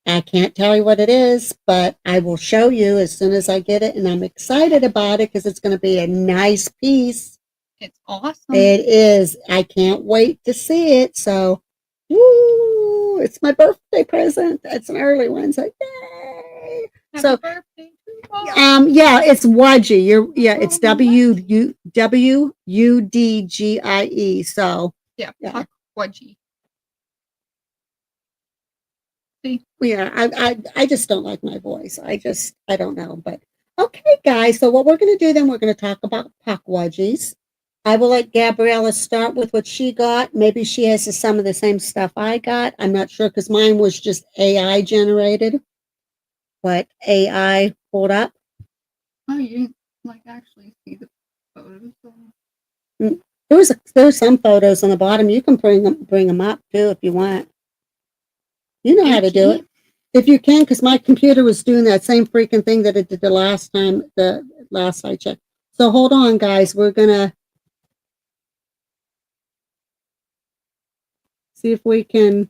I can't tell you what it is, but I will show you as soon as I get it, and I'm excited about it because it's going to be a nice piece. It's awesome. It is. I can't wait to see it. So, woo! It's my birthday present. It's an early one, so yay! Happy So, birthday to Bob. yeah, it's Wudgie. It's Wudgie. So, Yeah, yeah. Pukwudgie. yeah, I just don't like my voice. I don't know. But okay, guys. So what we're going to do then? We're going to talk about Pukwudgies. I will let Gabriella start with what she got. Maybe she has some of the same stuff I got. I'm not sure because mine was just AI generated. What AI pulled up. Oh, you didn't actually see the photos. There's some photos on the bottom. You can bring them up too if you want. You know how to do it. If you can, because my computer was doing that same freaking thing that it did the last I checked. So hold on, guys. We're going to see if we can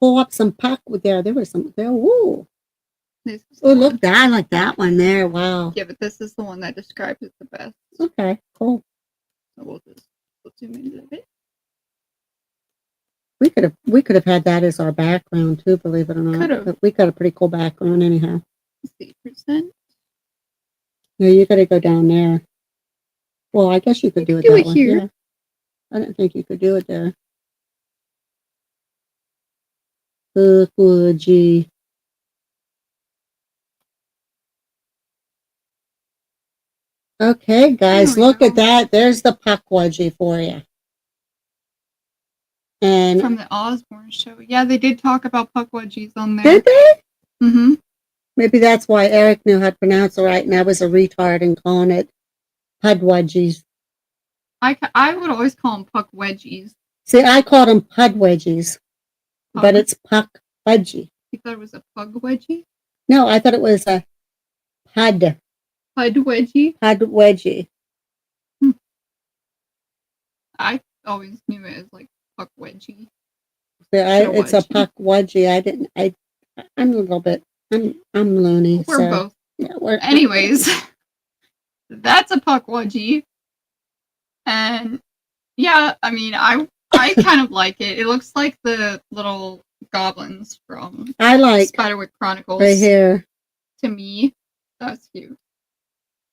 pull up some puck with there. There was some there. Ooh. This is Oh, the look, one. I like that one there. Wow. Yeah, but this is the one that describes it the best. Okay, cool. So we'll zoom in a little bit. We could have had that as our background too, believe it or not. Could've. But we got a pretty cool background anyhow. Let's see, percent. No, you got to go down there. Well, I guess you could do it do that it way. here. Yeah. I didn't think you could do it there. Gee. Okay, guys, There we look go. at that. There's the puck wedgie for you. And From the Osborne show. Yeah, they did talk about puck wedgies on there. did they? Mm-hmm. Maybe that's why Eric knew how to pronounce it right, and I was a retard and calling it pud wedgies. I would always call them puck wedgies. See, I called them pud wedgies, but Pug? it's puck wedgie. You thought it was a pug wedgie? No, I thought it was a pud Pud wedgie? wedgie. I always knew it as like puck wedgie. See, it's a wedgie. puck wedgie. I'm a little bit. I'm loony. We're so, both. Yeah, we're Anyways, that's a puck wedgie. And yeah, I mean, I kind of like it. It looks like the little goblins from I like Spiderwick Chronicles. right here. To me, that's cute.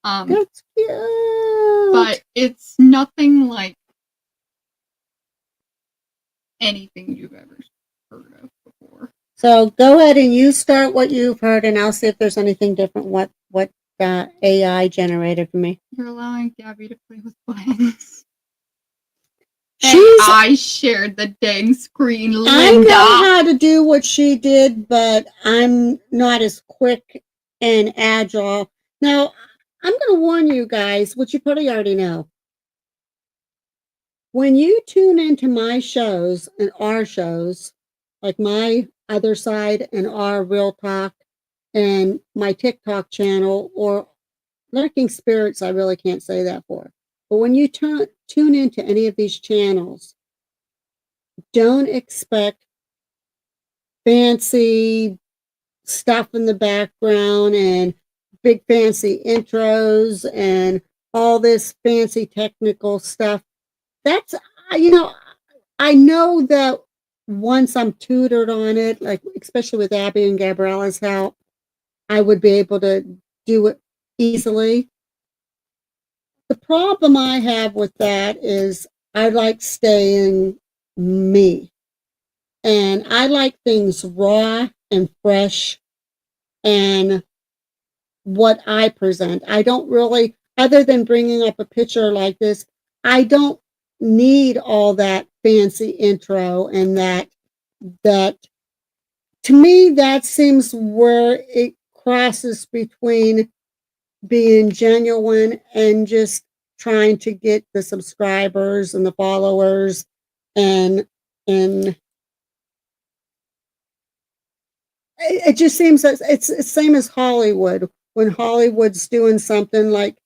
That's cute. But it's nothing like anything you've ever heard of before. So go ahead and you start what you've heard, and I'll see if there's anything different. What AI generated for me. You're allowing Gabby to play with buttons. And She's. I shared the dang screen, I Linda. know how to do what she did, but I'm not as quick and agile. Now, I'm going to warn you guys, which you probably already know. When you tune into my shows and our shows, like my other side and our Real Talk and my TikTok channel, or Lurking Spirits, I really can't say that for. But when you tune into any of these channels, don't expect fancy stuff in the background and big fancy intros and all this fancy technical stuff. That's, I know that once I'm tutored on it, like especially with Abby and Gabriella's help, I would be able to do it easily. The problem I have with that is I like staying me. And I like things raw and fresh and what I present. I don't really, other than bringing up a picture like this, I don't need all that fancy intro and that to me, that seems where it crosses between being genuine and just trying to get the subscribers and the followers and it just seems that it's the same as Hollywood. When Hollywood's doing something like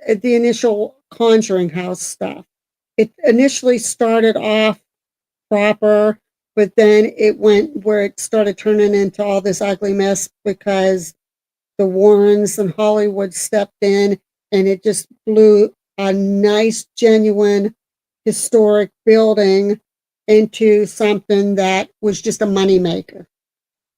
the initial Conjuring House stuff, it initially started off proper, but then it went where it started turning into all this ugly mess because the Warrens and Hollywood stepped in, and it just blew a nice, genuine, historic building into something that was just a moneymaker.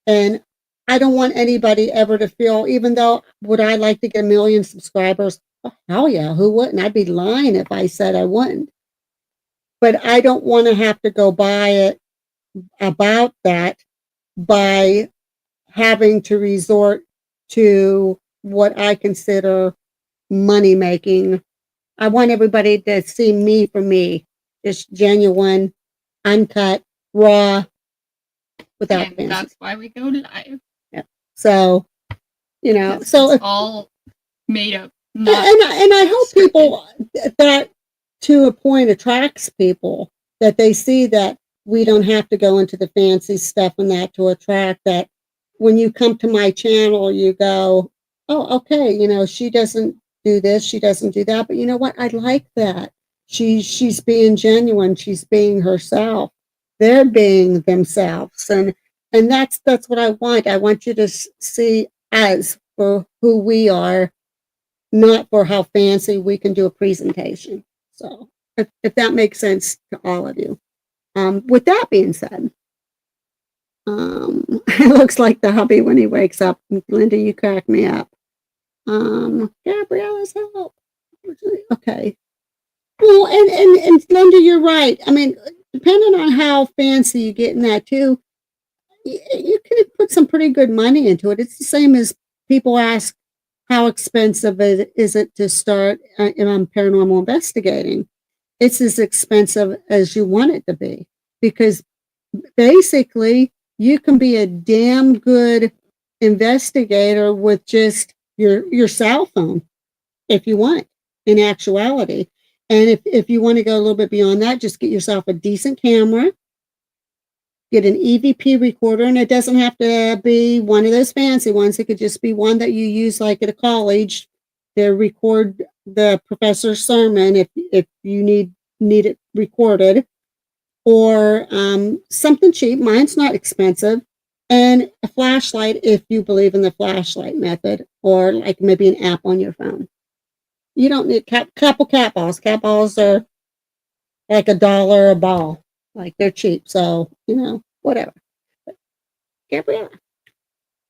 And I don't want anybody ever to feel, even though would I like to get 1 million subscribers? Oh, hell yeah, who wouldn't? I'd be lying if I said I wouldn't. But I don't want to have to go by it about that by having to resort to what I consider money making. I want everybody to see me for me, just genuine, uncut, raw, without And fancy. that's why we go live. So, so It's all made up. and I hope people that to a point attracts people, that they see that we don't have to go into the fancy stuff and that to attract that. When you come to my channel, you go, oh, okay, she doesn't do this, she doesn't do that, but you know what? I like that. She's being genuine, she's being herself. They're being themselves, and that's what I want. I want you to see us for who we are, not for how fancy we can do a presentation. So if that makes sense to all of you. With that being said, it looks like the hubby when he wakes up. Linda, you crack me up. Gabriella's help. Okay. Well, and Linda, you're right. I mean, depending on how fancy you get in that too, you can put some pretty good money into it. It's the same as people ask, how expensive is it to start paranormal investigating? It's as expensive as you want it to be, because basically you can be a damn good investigator with just your cell phone if you want, in actuality. And if you want to go a little bit beyond that, just get yourself a decent camera, get an EVP recorder, and it doesn't have to be one of those fancy ones. It could just be one that you use like at a college to record the professor's sermon if you need it recorded, or something cheap. Mine's not expensive. And a flashlight if you believe in the flashlight method, or like maybe an app on your phone. You don't need couple cat balls. Cat balls are like $1 a ball. Like, they're cheap, so whatever. But, Gabriella.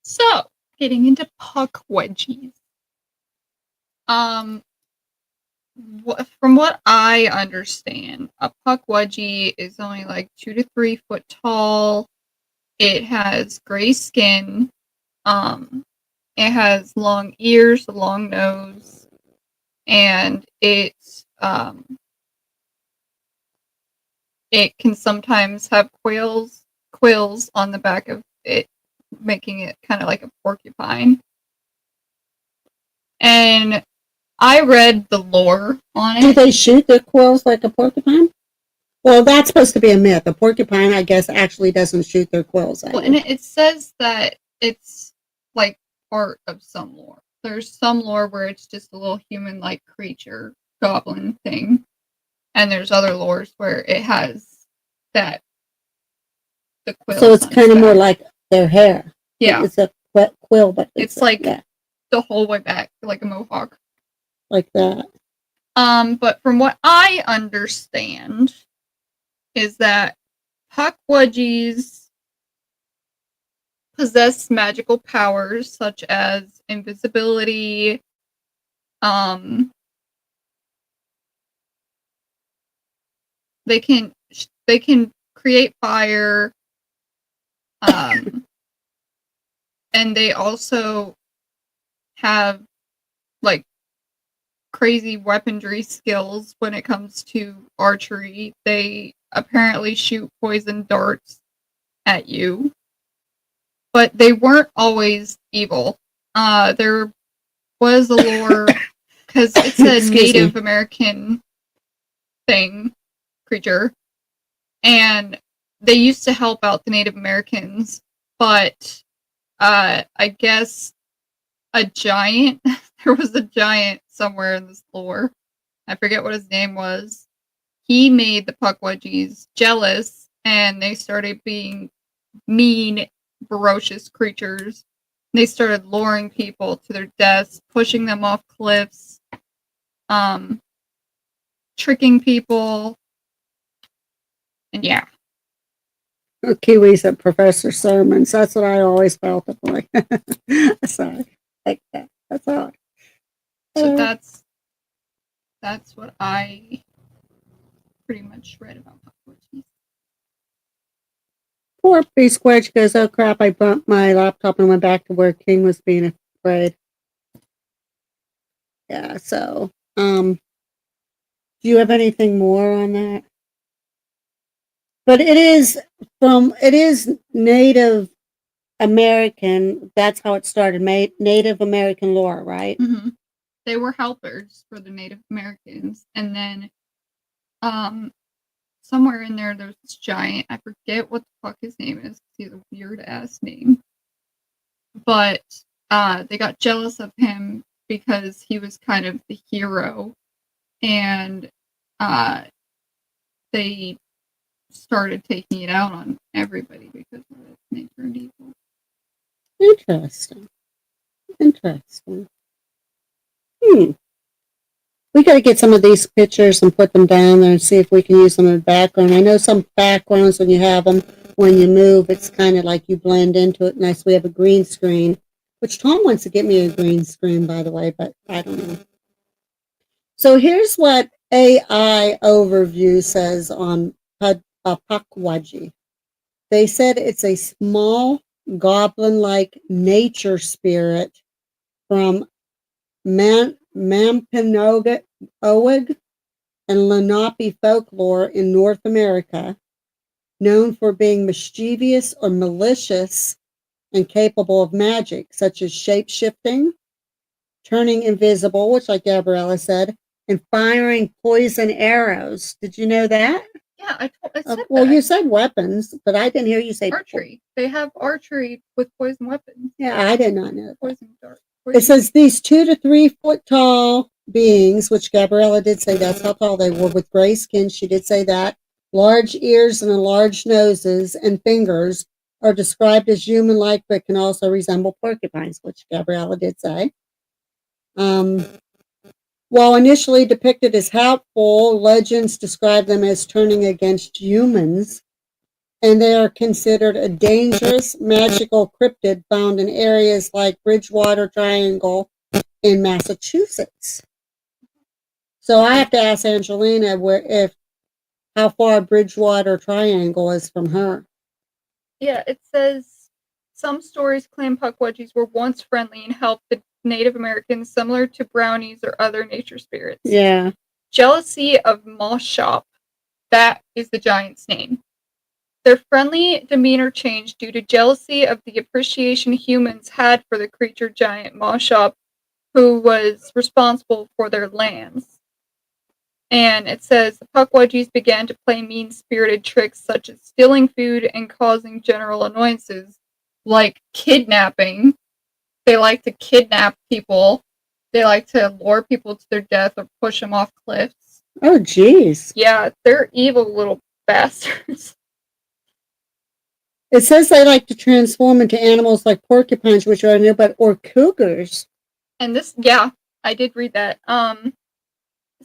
So, getting into puck wedgies. From what I understand, a puck wedgie is only like 2 to 3 foot tall. It has gray skin. It has long ears, a long nose, and it can sometimes have quills on the back of it, making it kind of like a porcupine. And I read the lore on Do it. they shoot their quills like a porcupine? Well, that's supposed to be a myth. A porcupine, I guess, actually doesn't shoot their quills. Well, and it says that it's like part of some lore. There's some lore where it's just a little human-like creature, goblin thing. And there's other lores where it has the quills. So it's on kind of its more back. like their hair. Yeah. It's a quill, but It's like yeah, the whole way back, like a mohawk. like that. But from what I understand is that puckwudgies possess magical powers such as invisibility, they can create fire, and they also have like crazy weaponry skills when it comes to archery. They apparently shoot poison darts at you, but they weren't always evil. There was a lore because it's a Excuse Native me. American creature, and they used to help out the Native Americans, but I guess there was a giant somewhere in this lore. I forget what his name was. He made the puckwudgies jealous, and they started being mean, ferocious creatures. They started luring people to their deaths, pushing them off cliffs, tricking people, and yeah. Kiwis at Professor Sermons. That's what I always felt like. Sorry, like that. That's all. So that's what I pretty much read about puckwudgies. Poor B Squidge goes, oh crap, I bumped my laptop and went back to where King was being afraid. Yeah, so, do you have anything more on that? But it is Native American, that's how it started, Native American lore, right? Mm-hmm. They were helpers for the Native Americans, and then somewhere in there was this giant, I forget what the fuck his name is, he has a weird ass name, but they got jealous of him because he was kind of the hero, and they started taking it out on everybody because of its nature and evil. Interesting. Interesting. We got to get some of these pictures and put them down there and see if we can use them in the background. I know some backgrounds when you have them, when you move, it's kind of like you blend into it. Nice. We have a green screen, which Tom wants to get me a green screen, by the way, but I don't know. So here's what AI overview says on Pukwudgie. They said it's a small goblin-like nature spirit from Mampanoag and Lenape folklore in North America, known for being mischievous or malicious and capable of magic, such as shape-shifting, turning invisible, which like Gabriella said, and firing poison arrows. Did you know that? Yeah, I said Well, that. you said weapons, but I didn't hear you say Archery. They have archery with poison weapons. Yeah, I did not know that. Poison dart. It says these 2 to 3 foot tall beings, which Gabriella did say that's how tall they were, with gray skin. She did say that. Large ears and large noses and fingers are described as human-like, but can also resemble porcupines, which Gabriella did say. While initially depicted as helpful, legends describe them as turning against humans, and they are considered a dangerous magical cryptid found in areas like Bridgewater Triangle in Massachusetts. So I have to ask Angelina how far Bridgewater Triangle is from her. Yeah, it says some stories claim Pukwudgies were once friendly and helped the Native Americans, similar to brownies or other nature spirits. Yeah. Jealousy of Moshop, that is the giant's name. Their friendly demeanor changed due to jealousy of the appreciation humans had for the creature giant Moshop, who was responsible for their lands. And it says the Pukwudgies began to play mean-spirited tricks such as stealing food and causing general annoyances, like kidnapping. They like to kidnap people. They like to lure people to their death or push them off cliffs. Oh, geez. Yeah, they're evil little bastards. It says they like to transform into animals like porcupines, which are new, or cougars. And this, yeah, I did read that.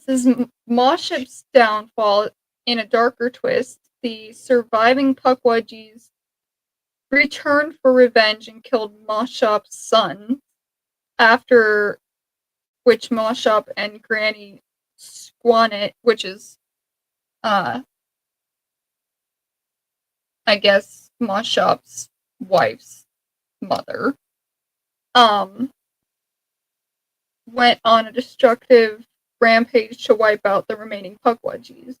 This is Moshop's downfall in a darker twist. The surviving Pukwudgies returned for revenge and killed Moshop's son, after which Moshop and Granny Squanet, which is, I guess, Moshop's wife's mother, went on a destructive rampage to wipe out the remaining Pukwudgies.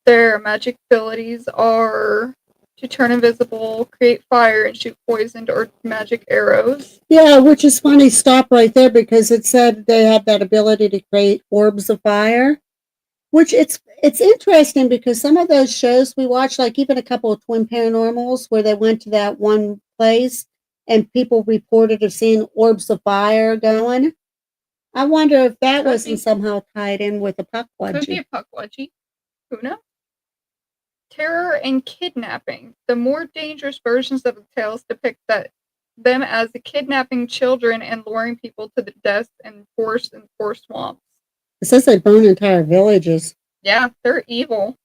Their magic abilities are to turn invisible, create fire, and shoot poisoned or magic arrows. Yeah, which is funny. Stop right there, because it said they have that ability to create orbs of fire, which it's interesting because some of those shows we watch, like even a couple of Twin Paranormals, where they went to that one place and people reported of seeing orbs of fire going. I wonder if that wasn't somehow tied in with the Pukwudgie. Could be a Pukwudgie. Who knows? Terror and kidnapping. The more dangerous versions of the tales depict them as kidnapping children and luring people to the death and forest swamps. It says they burn entire villages. Yeah, they're evil.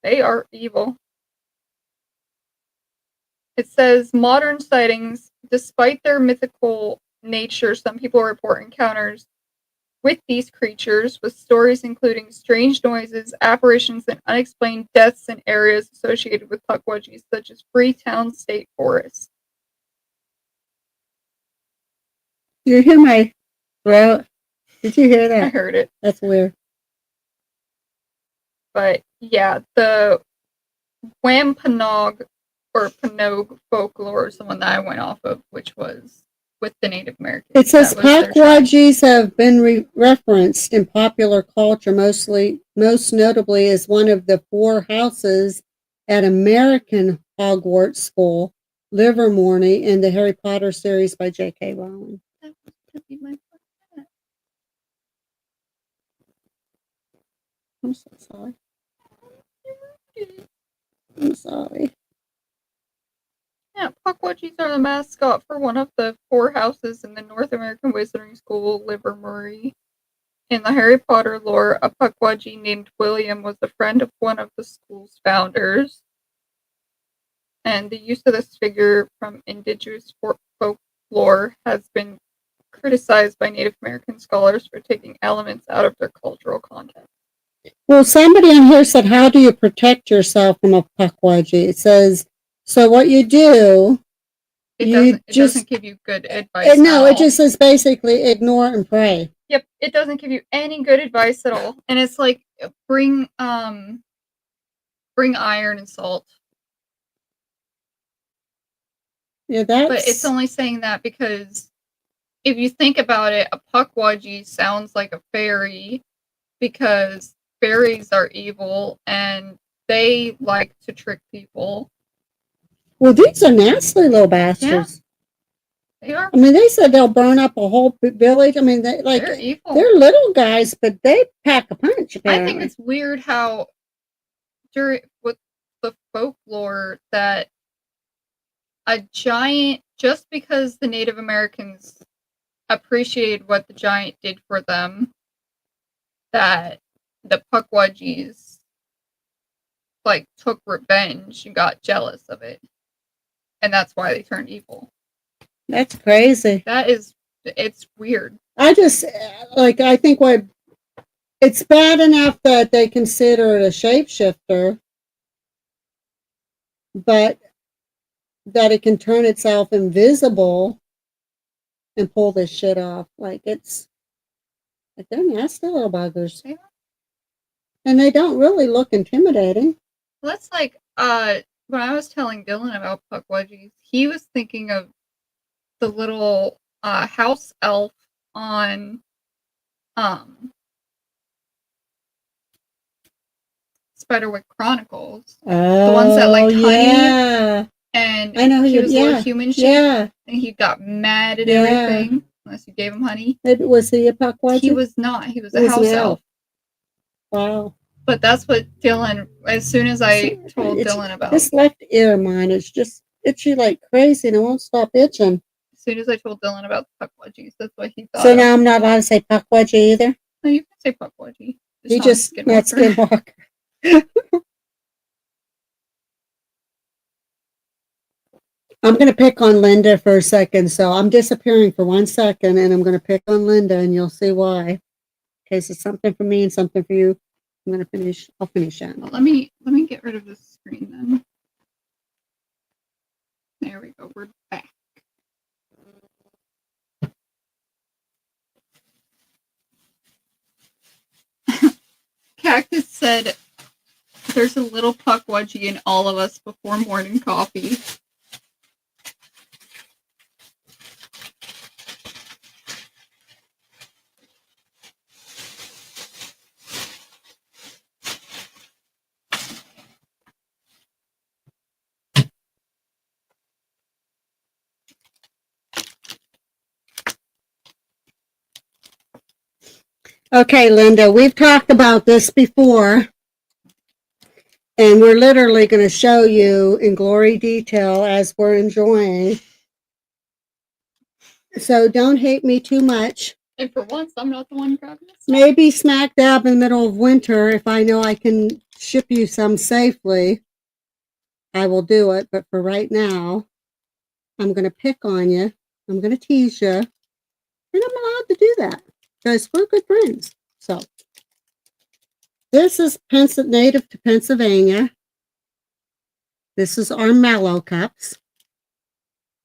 They are evil. It says modern sightings, despite their mythical nature, some people report encounters with these creatures, with stories including strange noises, apparitions, and unexplained deaths in areas associated with Pukwudgies, such as Freetown State Forest. You hear my throat? Did you hear I that? heard it. That's weird. But yeah, the Wampanoag or Panoag folklore is the one that I went off of, which was with the Native Americans. It says That was their tribe. Pukwudgies have been referenced in popular culture, most notably as one of the 4 houses at American Hogwarts School, Livermore, in the Harry Potter series by J.K. Rowling. That was gonna be my question. I'm so sorry. I'm sorry. Yeah, Pukwudgies are the mascot for one of the 4 houses in the North American Wizarding School, Livermore. In the Harry Potter lore, a Pukwudgie named William was a friend of one of the school's founders. And the use of this figure from indigenous folklore has been criticized by Native American scholars for taking elements out of their cultural context. Well, somebody on here said, how do you protect yourself from a Pukwudgie? It says, so what you do, It doesn't give you good advice. no, at it all. just says basically ignore and pray. Yep, it doesn't give you any good advice at all. And it's like bring iron and salt. Yeah, that's... But it's only saying that because if you think about it, a Pukwudgie sounds like a fairy because fairies are evil and they like to trick people. Well, these are nasty little bastards. They are. I mean, they said they'll burn up a whole village. I mean, They're evil. they're little guys, but they pack a punch, apparently. I think it's weird how with the folklore that a giant, just because the Native Americans appreciated what the giant did for them, that the Pukwudgies like took revenge and got jealous of it, and that's why they turned evil. That's crazy. It's weird. I just, like, I think it's bad enough that they consider it a shapeshifter, but that it can turn itself invisible and pull this shit off. Like, they're nasty little buggers. Yeah. And they don't really look intimidating. Well, that's like, when I was telling Dylan about Pukwudgies, he was thinking of the little house elf on Spiderwick Chronicles. Oh, ones that like honey. Yeah. And I know he you- was yeah, little human shape, Yeah. and he got mad at Yeah. everything unless you gave him honey. Was he a Pukwudgie? He was not. He was He a was an house elf. Wow. But that's what Dylan. As soon as I told It's- Dylan about, This left ear of mine is just itchy like crazy, and it won't stop itching. as soon as I told Dylan about the Pukwudgies, that's what he thought. So of. now I'm not allowed to say Pukwudgie either. No, you can say Pukwudgie. You not just not Skinwalker. Skinwalker. I'm going to pick on Linda for a second, so I'm disappearing for 1 second, and I'm going to pick on Linda, and you'll see why. In case it's something for me and something for you, I'm going to finish. I'll finish that. Well, let me get rid of this screen then. There we go. We're back. Cactus said, "There's a little Pukwudgie in all of us before morning coffee." Okay, Linda, we've talked about this before, and we're literally going to show you in glory detail as we're enjoying. So don't hate me too much. And for once, I'm not the one grabbing this. Maybe smack dab in the middle of winter, if I know I can ship you some safely, I will do it. But for right now, I'm going to pick on you. I'm going to tease you. And I'm allowed to do that because we're good friends. So this is native to Pennsylvania. This is our Mallow Cups.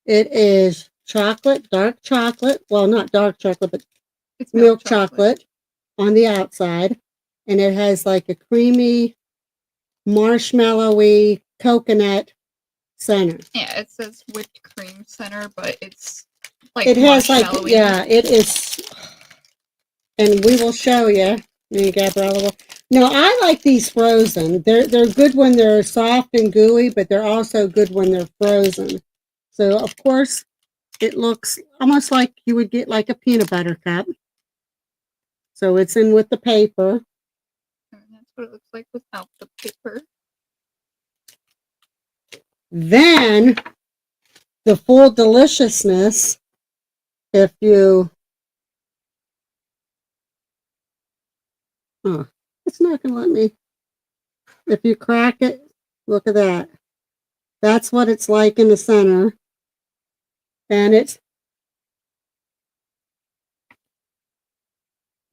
It is chocolate, dark chocolate. Well, not dark chocolate, but It's milk chocolate on the outside, and it has like a creamy, marshmallowy coconut center. Yeah, it says whipped cream center, but it's like It has like, marshmallowy. yeah, it is, and we will show you. Me and Gabriella will. No, I like these frozen. They're good when they're soft and gooey, but they're also good when they're frozen. So of course, it looks almost like you would get like a peanut butter cup. So it's in with the paper. And that's what it looks like without the paper. Then the full deliciousness, if you Oh, it's not going to let me. If you crack it, look at that. That's what it's like in the center. And it's,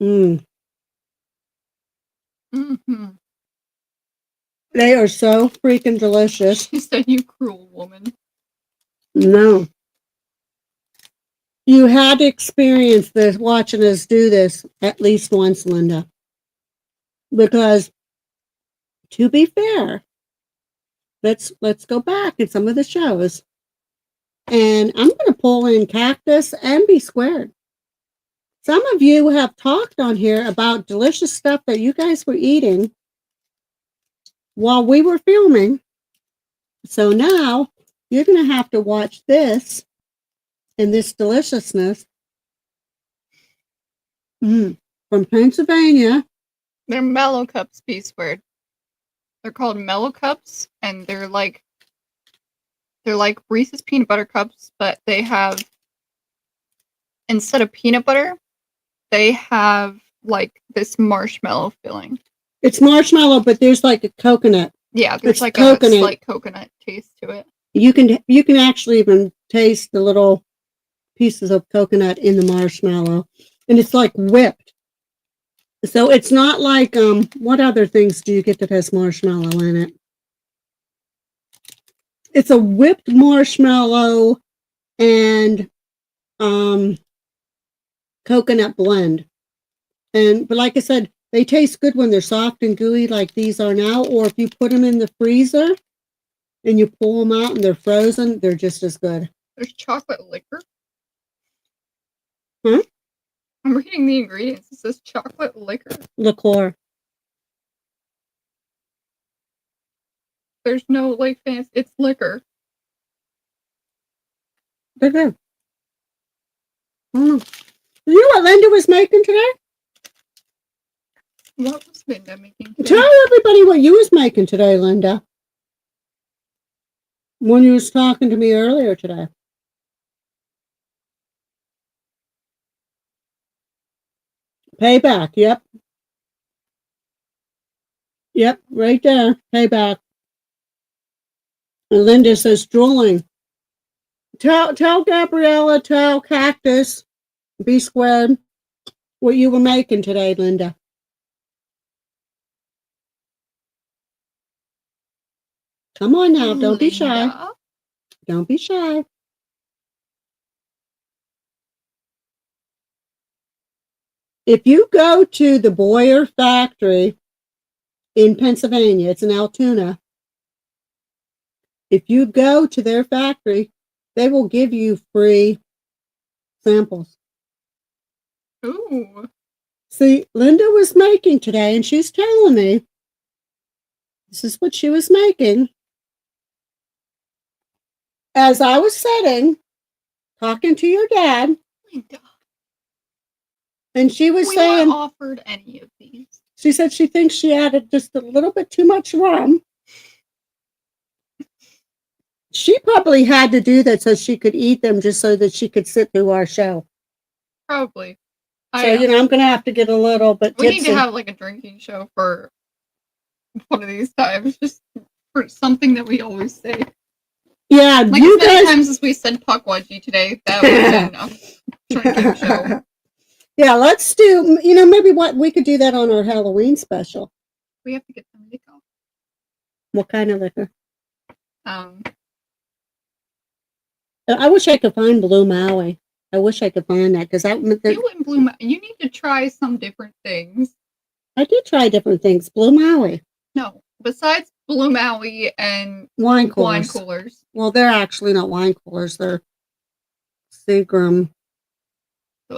mm, Mm-hmm. they are so freaking delicious. She said, "You cruel woman." No. You had to experience this, watching us do this at least once, Linda. Because, to be fair, let's go back in some of the shows. And I'm going to pull in Cactus and B Squared. Some of you have talked on here about delicious stuff that you guys were eating while we were filming. So now you're going to have to watch this and this deliciousness from Pennsylvania. They're Mellow Cups, B Squared. They're called Mellow Cups, and they're like Reese's peanut butter cups, but they have, instead of peanut butter, they have like this marshmallow filling. It's marshmallow, but there's like a coconut. Yeah, there's It's like coconut. a slight coconut taste to it. You can actually even taste the little pieces of coconut in the marshmallow, and it's like whipped. So it's not like what other things do you get that has marshmallow in it? It's a whipped marshmallow and coconut blend. But like I said, they taste good when they're soft and gooey like these are now, or if you put them in the freezer and you pull them out and they're frozen, they're just as good. There's chocolate liquor. Huh? I'm reading the ingredients. It says chocolate liquor. Liqueur. There's no like fancy. It's liquor. They're good. You know what Linda was making today? What was Linda making today? Tell everybody what you was making today, Linda. When you was talking to me earlier today. Payback, yep. Yep, right there. Payback. And Linda says drooling. Tell Gabriella, tell Cactus, B Squared, what you were making today, Linda. Come on now, don't be shy. Linda? Don't be shy. If you go to the Boyer factory in Pennsylvania, it's in Altoona. If you go to their factory, they will give you free samples. Ooh. See, Linda was making today, and she's telling me this is what she was making. As I was sitting, talking to your dad, Linda. and she was We saying, weren't offered any of these. she said she thinks she added just a little bit too much rum. She probably had to do that so she could eat them just so that she could sit through our show. Probably. So, I'm going to have to get a little bit We need tipsy. to have like a drinking show for one of these times, just for something that we always say. Yeah, Like you as many guys. times as we said Pukwudgie today, that would have been a drinking show. Yeah, let's do, maybe what we could do that on our Halloween special. We have to get some liquor. What kind of liquor? You I wish I could find Blue Maui. I wish I could find that because and Blue Maui, you need to try some different things. I did try different things. Blue Maui. No, besides Blue Maui and Wine wine coolers. coolers. Well, they're actually not wine coolers. They're Seagram.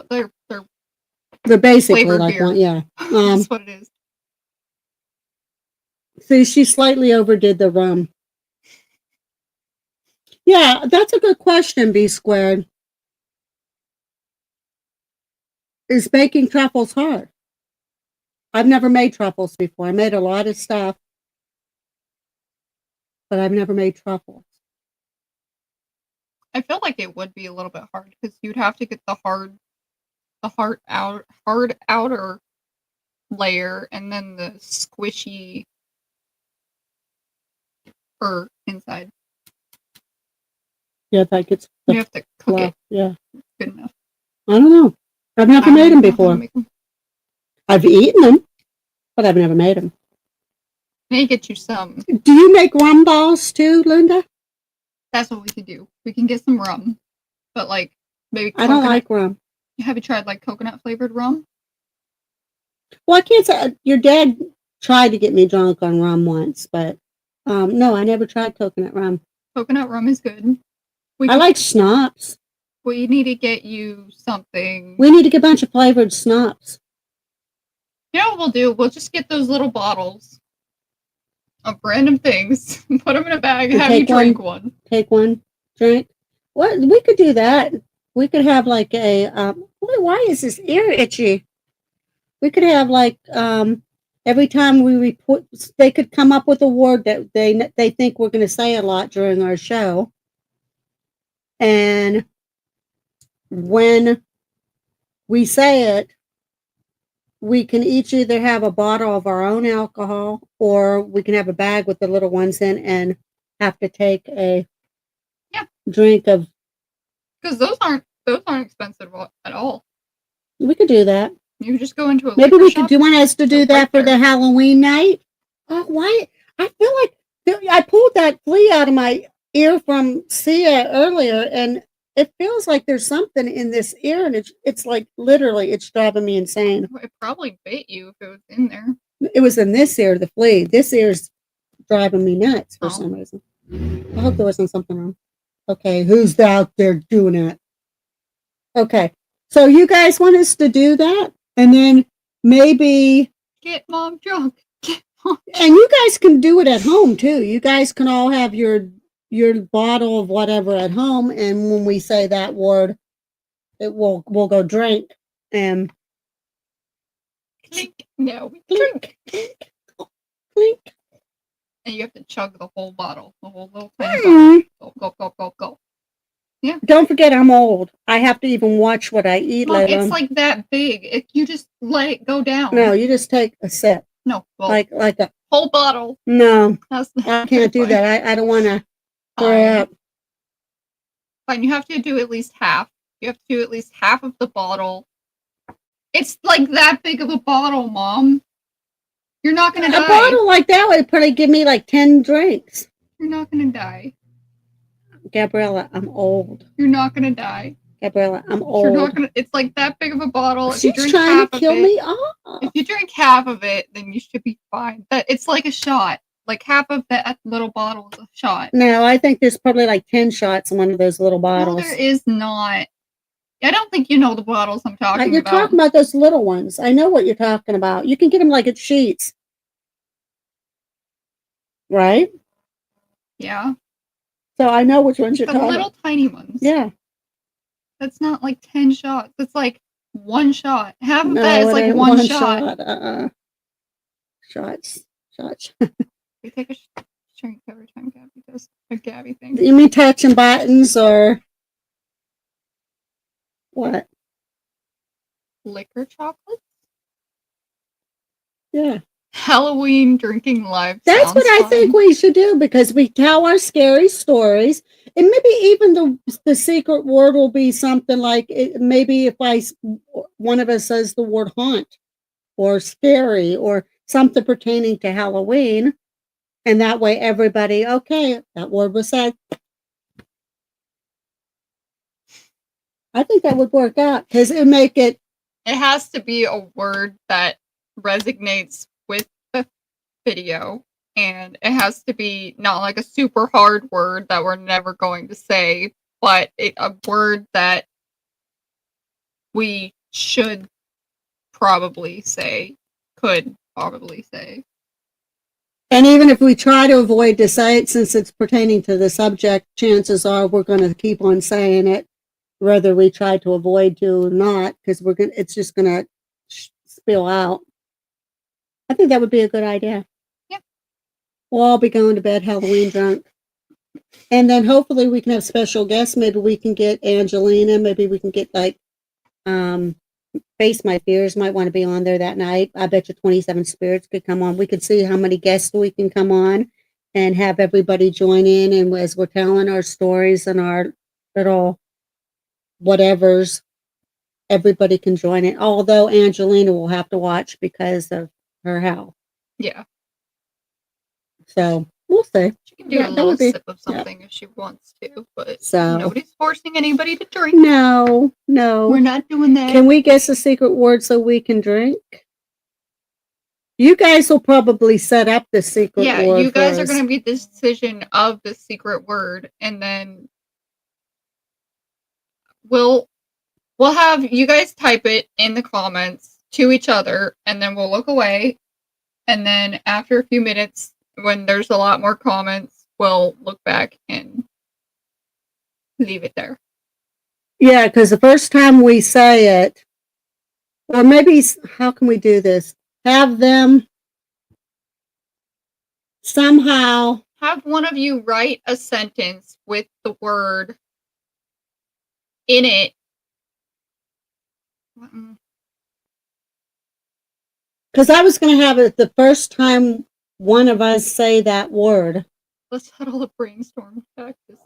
They're basically flavored like beer. one. Yeah. That's what it is. See, she slightly overdid the rum. Yeah, that's a good question, B Squared. Is baking truffles hard? I've never made truffles before. I made a lot of stuff, but I've never made truffles. I feel like it would be a little bit hard because you'd have to get the hard outer layer and then the squishy inside. Yeah, that gets You have to cook fluff. it Yeah. good enough. I don't know. I've never I made them don't know how to before. make 'em. I've eaten them, but I've never made them. May get you some. Do you make rum balls too, Linda? That's what we could do. We can get some rum, but like maybe I don't coconut. like rum. Have you tried like coconut flavored rum? Well, I can't say your dad tried to get me drunk on rum once, but no, I never tried coconut rum. Coconut rum is good. I like schnapps. We need to get you something. We need to get a bunch of flavored schnapps. You know what we'll do? We'll just get those little bottles of random things, put them in a bag, and And have you take drink one. Take one, drink. What we could do that. We could have like a why is this ear itchy? We could have like every time we report, they could come up with a word that they think we're going to say a lot during our show, and when we say it, we can each either have a bottle of our own alcohol, or we can have a bag with the little ones in and have to take a drink of. Because those aren't expensive at all. We could do that. You just go into a Maybe liquor we shop. could. Do you want us to do Right that for there. the Halloween night? Oh, why? I feel like I pulled that flea out of my ear from Sia earlier, and it feels like there's something in this ear, and it's like literally, it's driving me insane. It probably bit you if it was in there. It was in this ear, the flea. This ear's driving me nuts for Oh. some reason. I hope there wasn't something wrong. Okay, who's out there doing it? Okay, so you guys want us to do that, and then maybe. Get mom drunk. Get mom And you guys can do it at home too. You guys can all have your bottle of whatever at home, and when we say that word, we'll go drink and clink. No, we clink, clink, clink. and you have to chug the whole bottle, the whole little tiny bottle. Go, go, go, go, go. Don't forget, I'm old. I have to even watch what I eat Mom, later. it's like that big. You just let it go down. No, you just take a sip, No, well, like a. whole bottle. No, That's I can't do that. I don't want to throw up. Fine, you have to do at least half. You have to do at least half of the bottle. It's like that big of a bottle, Mom. You're not gonna A die. bottle like that would probably give me like 10 drinks. You're not gonna die. Gabriella, I'm old. You're not gonna die. Gabriella, I'm You're old. not gonna. It's like that big of a bottle. If you She's drink trying half to kill of it, me off. if you drink half of it, then you should be fine. But it's like a shot. Like half of that little bottle is a shot. No, I think there's probably like 10 shots in one of those little No, bottles. there is not. I don't think you know the bottles I'm talking You're about. talking about those little ones. I know what you're talking about. You can get them like at Sheets. Right? Yeah, So I know which ones you're the talking little about. tiny ones. Yeah. That's not like 10 shots. It's like one shot. Half of No, that is it like ain't one shot. Shots. Shots. We take a drink every time Gabby does a Gabby thing. You mean touching buttons or what? Liquor chocolates? Yeah. Halloween drinking live. That's sounds what I fun. think we should do, because we tell our scary stories, and maybe even the secret word will be something like maybe if one of us says the word haunt or scary or something pertaining to Halloween, and that way everybody, okay, that word was said. I think that would work out because it would make it. It has to be a word that resonates with the video, and it has to be not like a super hard word that we're never going to say, but a word that we should probably say, could probably say. And even if we try to avoid to say it, since it's pertaining to the subject, chances are we're going to keep on saying it, whether we try to avoid to or not, because it's just going to spill out. I think that would be a good idea. Yeah. We'll all be going to bed Halloween drunk. And then hopefully we can have special guests. Maybe we can get Angelina. Maybe we can get like Face My Fears might want to be on there that night. I bet you 27 Spirits could come on. We could see how many guests we can come on and have everybody join in. And as we're telling our stories and our little whatevers, everybody can join it. Although Angelina will have to watch because of her health. Yeah. So we'll see. She can do Yeah, a that little would be- sip of something if she wants to, but So- nobody's forcing anybody to drink. No. We're not doing that. Can we guess a secret word so we can drink? You guys will probably set up the secret Yeah, word. you guys are first. going to be the decision of the secret word, and then we'll have you guys type it in the comments to each other, and then we'll look away, and then after a few minutes, when there's a lot more comments, we'll look back and leave it there. Yeah, because the first time we say it, or maybe, how can we do this? Have them somehow, Have one of you write a sentence with the word in it. because I was going to have it the first time one of us say that word. Let's huddle a brainstorm practice.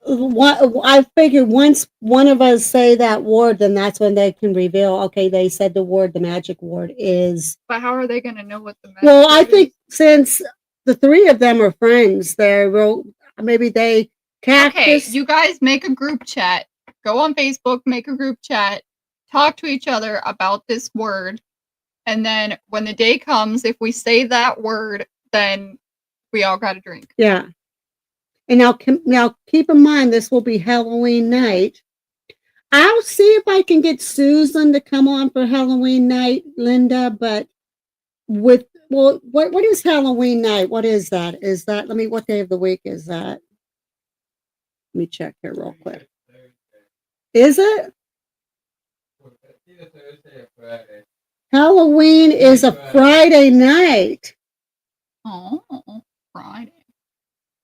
I figured once one of us say that word, then that's when they can reveal, okay, they said the word, the magic word is. But how are they going to know what the magic Well, I word think is? since the three of them are friends, maybe they Okay, cactus. you guys make a group chat. Go on Facebook, make a group chat, talk to each other about this word, and then when the day comes, if we say that word, then we all got to drink. Yeah. And now keep in mind, this will be Halloween night. I'll see if I can get Susan to come on for Halloween night, Linda, but what is Halloween night? What is that? What day of the week is that? Let me check here real quick. Is it? Halloween is a Friday night. Oh, Friday.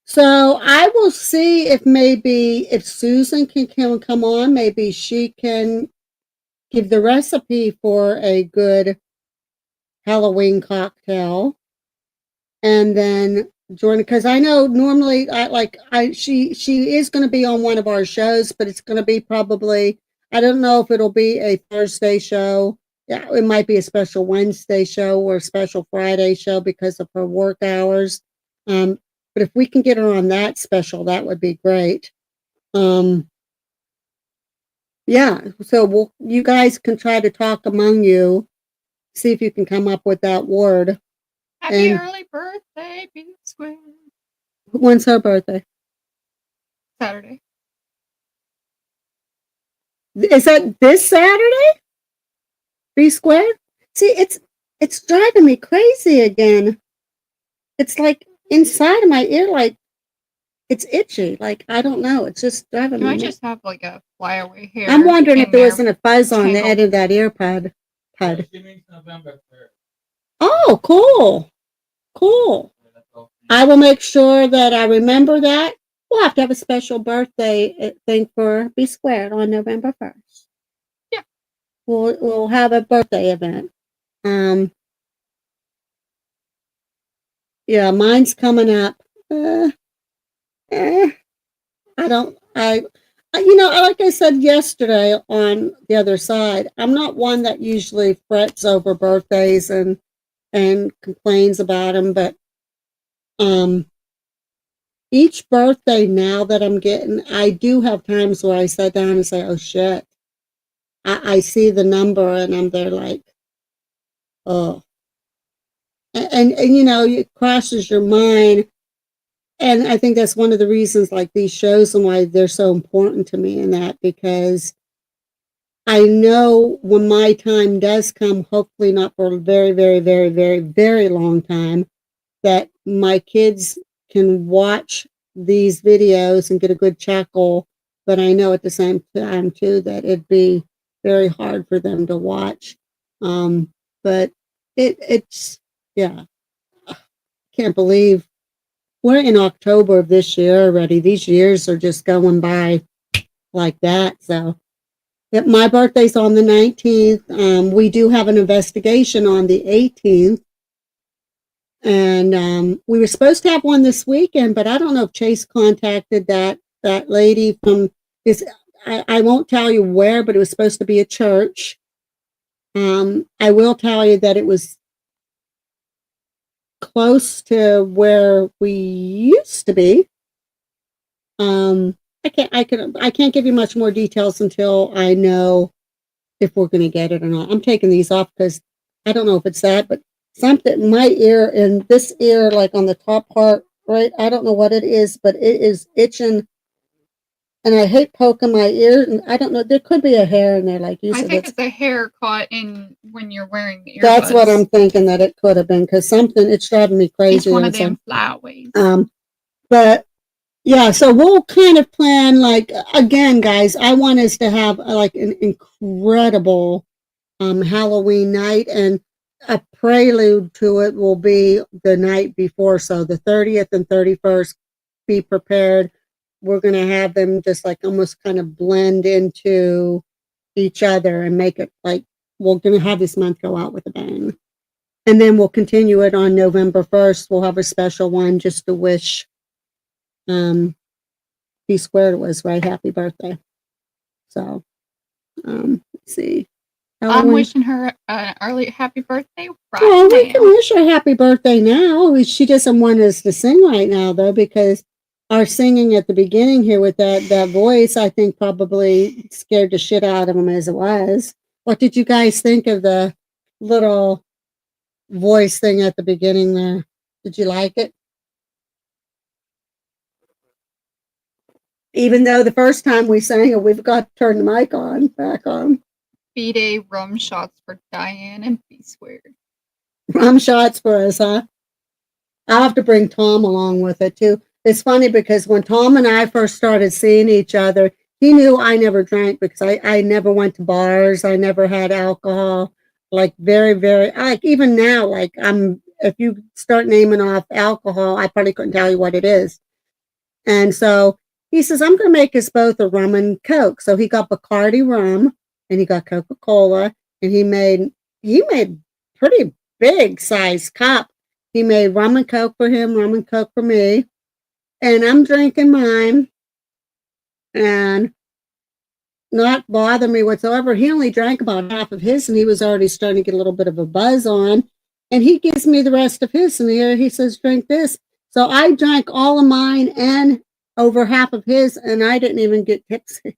So I will see if Susan can come on, maybe she can give the recipe for a good Halloween cocktail. And then join, because I know normally she is going to be on one of our shows, but it's going to be probably, I don't know if it'll be a Thursday show. Yeah, it might be a special Wednesday show or a special Friday show because of her work hours. But if we can get her on that special, that would be great. Yeah, so you guys can try to talk among you, see if you can come up with that word. Happy And- early birthday, B Square. When's her birthday? Saturday. Is that this Saturday? B squared? See, it's driving me crazy again. It's like inside of my ear, like it's itchy. Like I don't know. It's just driving You me. might just have like a flyaway hair. I'm wondering if in there there. wasn't a fuzz on the tangled. end of that ear pud. She means November 3rd. Oh, cool. I will make sure that I remember that. We'll have to have a special birthday thing for B squared on November 1st. Yeah. We'll have a birthday event. Yeah, mine's coming up. Like I said yesterday on the other side, I'm not one that usually frets over birthdays and complains about them, but each birthday now that I'm getting, I do have times where I sit down and say, oh shit. I see the number and I'm there like, oh. And it crosses your mind. And I think that's one of the reasons like these shows and why they're so important to me in that, because I know when my time does come, hopefully not for a very, very, very, very, very long time, that my kids can watch these videos and get a good chuckle. But I know at the same time too that it'd be very hard for them to watch. But it's yeah. Can't believe we're in October of this year already. These years are just going by like that. So Yep, my birthday's on the 19th. We do have an investigation on the 18th. And we were supposed to have one this weekend, but I don't know if Chase contacted that lady from this. I won't tell you where, but it was supposed to be a church. I will tell you that it was close to where we used to be. I can't give you much more details until I know if we're going to get it or not. I'm taking these off because I don't know if it's that, but something, my ear and this ear, like on the top part, right? I don't know what it is, but it is itching. And I hate poking my ear. And I don't know. There could be a hair in there, like you I said. think it's a hair caught in when you're wearing the earbuds. That's what I'm thinking that it could have been, because something, it's driving me crazy. It's one of inside. them flyaways. But yeah, so we'll kind of plan, like, again, guys, I want us to have like an incredible Halloween night, and a prelude to it will be the night before. So the 30th and 31st, be prepared. We're going to have them just like almost kind of blend into each other and make it like we're going to have this month go out with a bang. And then we'll continue it on November 1st. We'll have a special one just to wish B Squared was right. Happy birthday. So, let's see. I'm wishing her an early happy birthday right well, we now. can wish her happy birthday now. She doesn't want us to sing right now, though, because our singing at the beginning here with that voice, I think probably scared the shit out of them as it was. What did you guys think of the little voice thing at the beginning there? Did you like it? Even though the first time we sang it, we've got to turn the mic back on. B-Day rum shots for Diane and B Squared. Rum shots for us, huh? I'll have to bring Tom along with it too. It's funny because when Tom and I first started seeing each other, he knew I never drank because I never went to bars. I never had alcohol. Like very, very, like even now, like if you start naming off alcohol, I probably couldn't tell you what it is. And so he says, I'm going to make us both a rum and Coke. So he got Bacardi rum and he got Coca-Cola, and he made pretty big size cup. He made rum and Coke for him, rum and Coke for me. And I'm drinking mine and not bother me whatsoever. He only drank about half of his, and he was already starting to get a little bit of a buzz on. And he gives me the rest of his, and he says, drink this. So I drank all of mine and over half of his, and I didn't even get tipsy.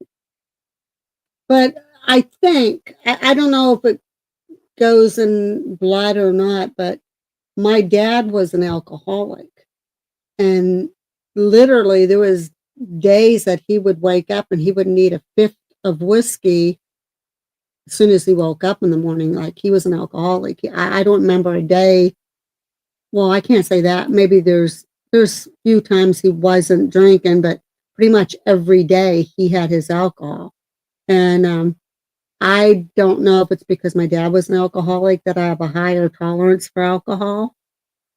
But I think, I don't know if it goes in blood or not, but my dad was an alcoholic. And literally there was days that he would wake up and he would need a fifth of whiskey as soon as he woke up in the morning. Like he was an alcoholic. I don't remember a day. Well, I can't say that. Maybe there's few times he wasn't drinking, but pretty much every day he had his alcohol. And I don't know if it's because my dad was an alcoholic that I have a higher tolerance for alcohol.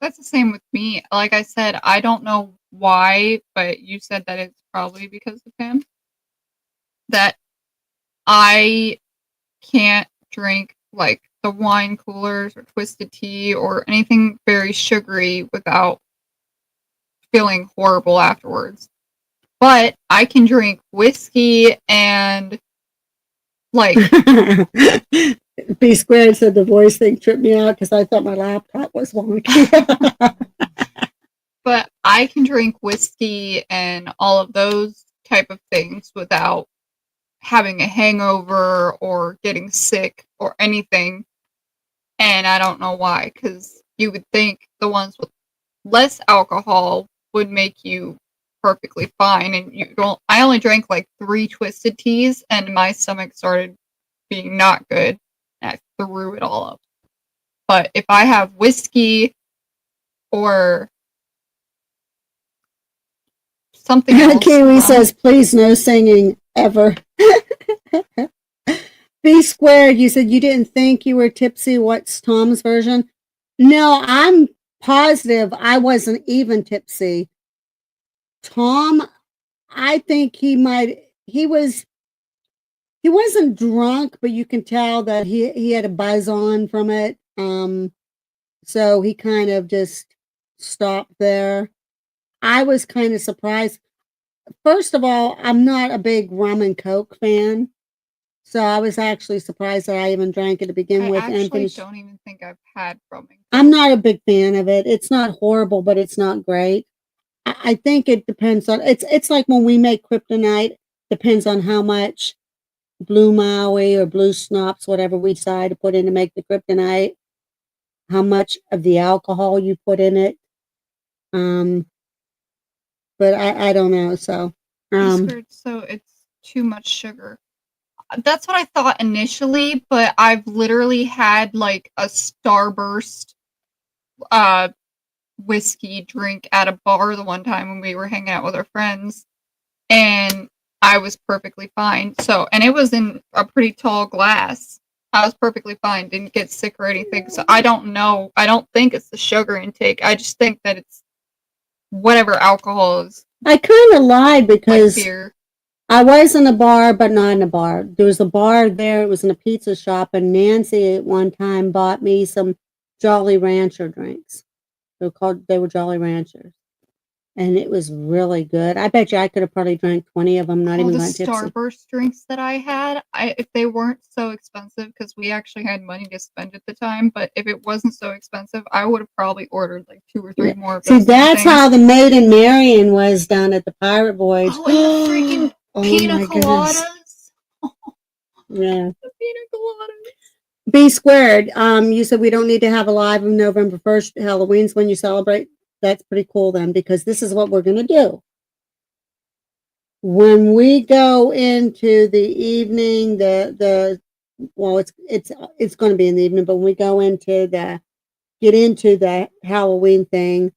That's the same with me. Like I said, I don't know why, but you said that it's probably because of him. That I can't drink like the wine coolers or twisted tea or anything very sugary without feeling horrible afterwards. But I can drink whiskey and like B Squared said the voice thing tripped me out because I thought my laptop was wonky. But I can drink whiskey and all of those type of things without having a hangover or getting sick or anything. And I don't know why, because you would think the ones with less alcohol would make you perfectly fine. And you don't. I only drank like 3 twisted teas and my stomach started being not good. And I threw it all up. But if I have whiskey or something else. Kiwi says, please no singing ever. B Squared, you said you didn't think you were tipsy. What's Tom's version? No, I'm positive I wasn't even tipsy. Tom, I think he he wasn't drunk, but you can tell that he had a buzz on from it. So he kind of just stopped there. I was kind of surprised. First of all, I'm not a big rum and coke fan, so I was actually surprised that I even drank it to begin I with and actually finished. don't even think I've had rum and I'm coke. not a big fan of it. It's not horrible, but it's not great. I think it depends on it's like when we make kryptonite, depends on how much blue Maui or blue schnapps, whatever we decide to put in to make the kryptonite, how much of the alcohol you put in it. But I don't know. So So it's too much sugar. That's what I thought initially, but I've literally had like a Starburst whiskey drink at a bar the one time when we were hanging out with our friends, and I was perfectly fine. So, and it was in a pretty tall glass. I was perfectly fine, didn't get sick or anything. So I don't know. I don't think it's the sugar intake. I just think that it's whatever alcohol is, I kind of lied like because beer. I was in a bar, but not in a bar. There was a bar there. It was in a pizza shop, and Nancy at one time bought me some Jolly Rancher drinks. They were Jolly Ranchers, and it was really good. I bet you I could have probably drank 20 of them, not Oh, even the got tipsy. Starburst drinks that I had, if they weren't so expensive, because we actually had money to spend at the time, but if it wasn't so expensive, I would have probably ordered like 2 or 3 Yeah. more of See, those damn that's things. how the Maiden Marian was down at the Pirate Voyage. Oh, and the freaking Oh pina my goodness. coladas. Yeah. The pina coladas. B squared. You said we don't need to have a live on November 1st. Halloween's when you celebrate. That's pretty cool then, because this is what we're going to do. When we go into the evening, well, it's going to be in the evening, but when we go into get into the Halloween thing,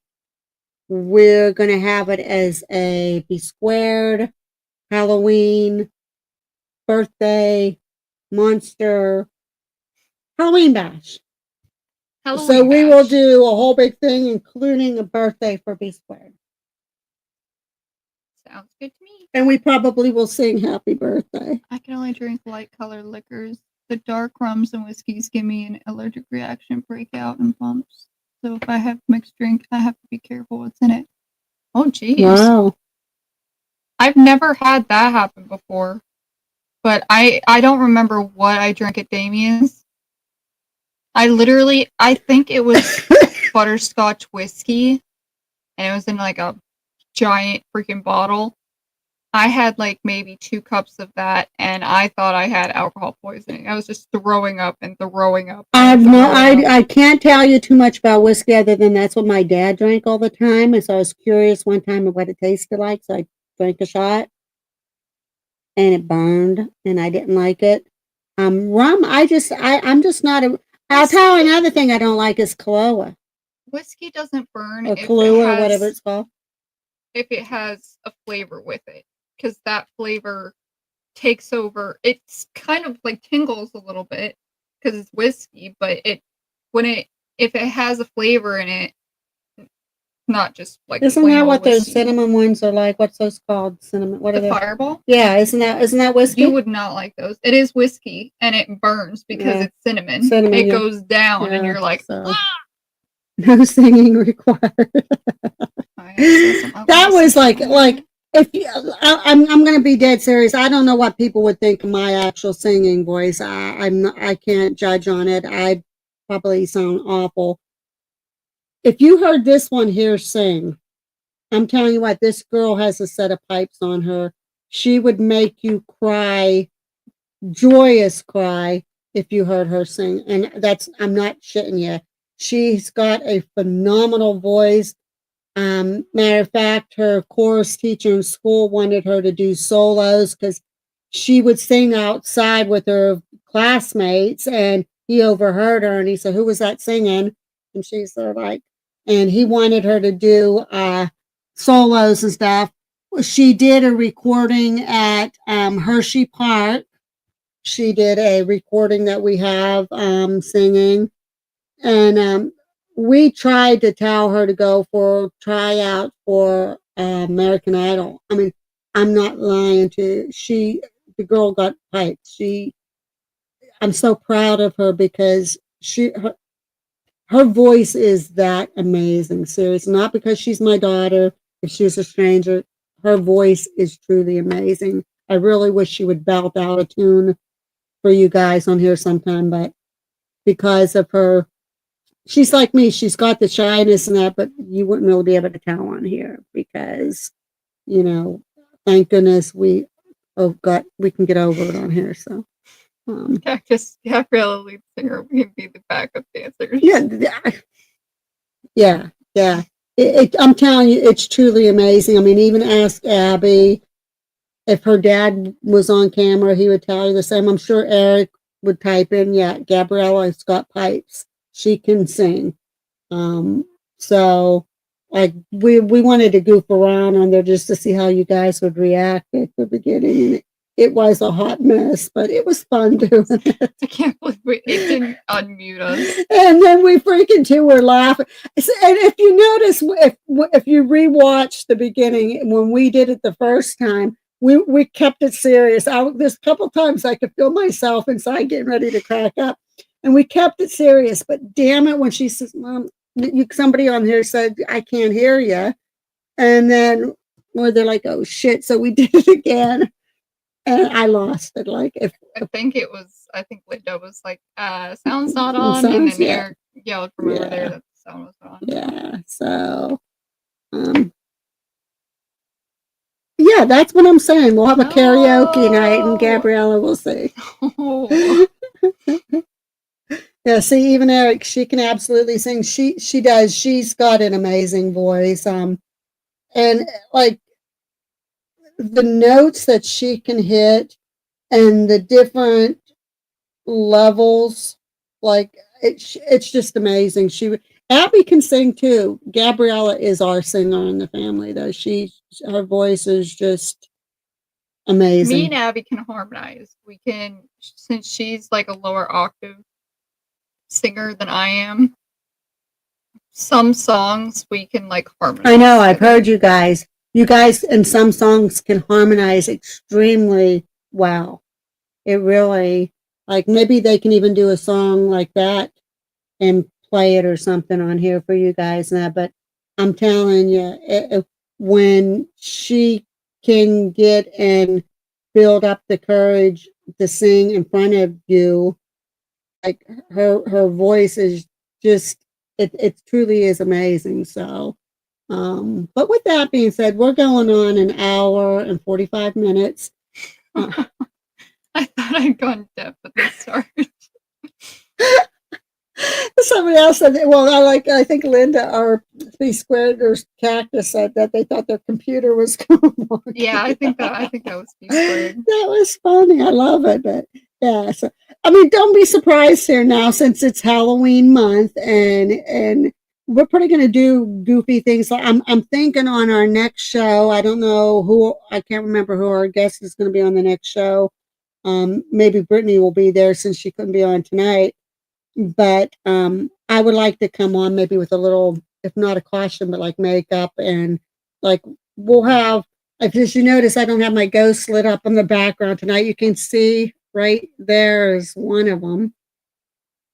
we're going to have it as a B squared, Halloween, birthday, monster, Halloween bash. Halloween So we will bash. do a whole big thing, including a birthday for B squared. Sounds good to me. And we probably will sing happy birthday. I can only drink light colored liquors. The dark rums and whiskeys give me an allergic reaction, breakout, and bumps. So if I have mixed drink, I have to be careful what's in it. Oh, jeez. Wow. I've never had that happen before. But I don't remember what I drank at Damien's. I think it was butterscotch whiskey. And it was in like a giant freaking bottle. I had like maybe 2 cups of that, and I thought I had alcohol poisoning. I was just throwing up and throwing up. I can't tell you too much about whiskey other than that's what my dad drank all the time. And so I was curious one time of what it tasted like. So I drank a shot and it burned and I didn't like it. Rum, I'm just not a, I'll tell you another thing I don't like is Kahlua Whiskey doesn't burn or if Kahlua or whatever it's called. if it has a flavor with it, because that flavor takes over. It's kind of like tingles a little bit because it's whiskey, but if it has a flavor in it, not just like Isn't plain that old what those whiskey. cinnamon ones are like? What's those called? Cinnamon? What are The they? Fireball? Yeah, isn't that whiskey? You would not like those. It is whiskey and it burns because Yeah. it's cinnamon. Cinnamon, It yeah. goes down and Yeah, you're like, so. ah! No singing required. That was like if you, I'm going to be dead serious. I don't know what people would think of my actual singing voice. I can't judge on it. I probably sound awful. If you heard this one here sing, I'm telling you what, this girl has a set of pipes on her. She would make you cry, joyous cry, if you heard her sing. And I'm not shitting you. She's got a phenomenal voice. Matter of fact, her chorus teacher in school wanted her to do solos because she would sing outside with her classmates, and he overheard her and he said, "Who was that singing?" And she said, like, and he wanted her to do solos and stuff. She did a recording at Hershey Park. She did a recording that we have singing, and we tried to tell her to go for tryout for American Idol. I mean, I'm not lying to you. the girl got piped. I'm so proud of her because her voice is that amazing. Serious, not because she's my daughter. If she was a stranger, her voice is truly amazing. I really wish she would belt out a tune for you guys on here sometime, but because of her, she's like me. She's got the shyness and that, but you wouldn't really be able to tell on here because, thank goodness we can get over it on here. So, Cactus, Gabriella, lead singer, we can be the backup dancers. yeah. I'm telling you, it's truly amazing. I mean, even ask Abby if her dad was on camera, he would tell you the same. I'm sure Eric would type in, Gabriella's got pipes. She can sing. So like we wanted to goof around on there just to see how you guys would react at the beginning. And it was a hot mess, but it was fun doing it. I can't believe it didn't unmute us. And then we freaking two were laughing. And if you notice, if you rewatch the beginning when we did it the first time, we kept it serious. There's a couple times I could feel myself inside getting ready to crack up, and we kept it serious. But damn it, when she says, "Mom," somebody on here said, "I can't hear you," and then they're like, "Oh shit!" So we did it again, and I lost it. Like I think Linda was like, "Sound's not on," and then Eric yelled from over there that the sound was on. Yeah. So, yeah, that's what I'm saying. We'll have a karaoke night and Gabriella will sing. Oh. Yeah, see, even Eric, she can absolutely sing. She does. She's got an amazing voice. And like the notes that she can hit and the different levels, like it's just amazing. Abby can sing too. Gabriella is our singer in the family, though. Her voice is just amazing. Me and Abby can harmonize. We can, since she's like a lower octave singer than I am. Some songs we can like harmonize. I know. I've heard you guys. You guys in some songs can harmonize extremely well. It really, like maybe they can even do a song like that and play it or something on here for you guys now. But I'm telling you, when she can get and build up the courage to sing in front of you, like her voice is just, it truly is amazing. So, but with that being said, we're going on an hour and 45 minutes. I thought I'd gone deaf at the start. Somebody else said, well, I think Linda or Three Squared or Cactus said that they thought their computer was going to work. Yeah, I think that was Three Squared. That was funny. I love it. But yeah, so I mean, don't be surprised here now since it's Halloween month and we're probably going to do goofy things. I'm thinking on our next show. I don't know I can't remember who our guest is going to be on the next show. Maybe Brittany will be there since she couldn't be on tonight. But I would like to come on maybe with a little, if not a costume, but like makeup and like we'll have, as you notice, I don't have my ghost lit up in the background tonight. You can see right there is one of them.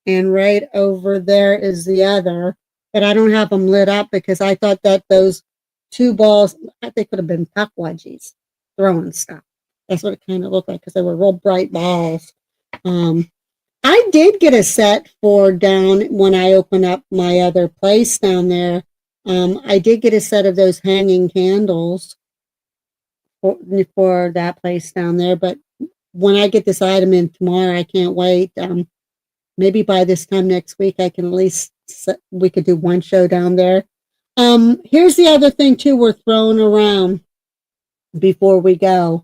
And right over there is the other. But I don't have them lit up because I thought that those two balls, they could have been puck wedgies throwing stuff. That's what it kind of looked like because they were real bright balls. I did get a set for down when I opened up my other place down there. I did get a set of those hanging candles for that place down there. But when I get this item in tomorrow, I can't wait. Maybe by this time next week, I can at least, we could do one show down there. Here's the other thing too we're throwing around before we go.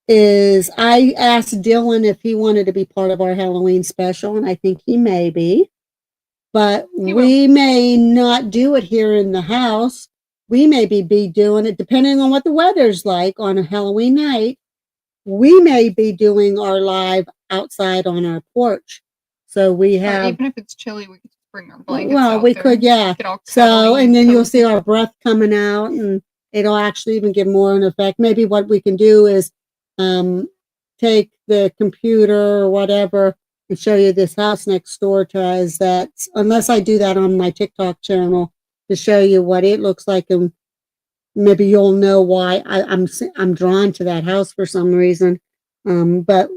Is I asked Dylan if he wanted to be part of our Halloween special, and I think he may be. But we may not do it here in the house. We may be doing it, depending on what the weather's like on a Halloween night. We may be doing our live outside on our porch. So we have... even if it's chilly, we could just bring our blankets Well, out we there could, yeah. So, and then you'll see our breath coming out, and it'll actually even give more an effect. Maybe what we can do is take the computer or whatever and show you this house next door to us. That unless I do that on my TikTok channel to show you what it looks like, and maybe you'll know why I'm drawn to that house for some reason. But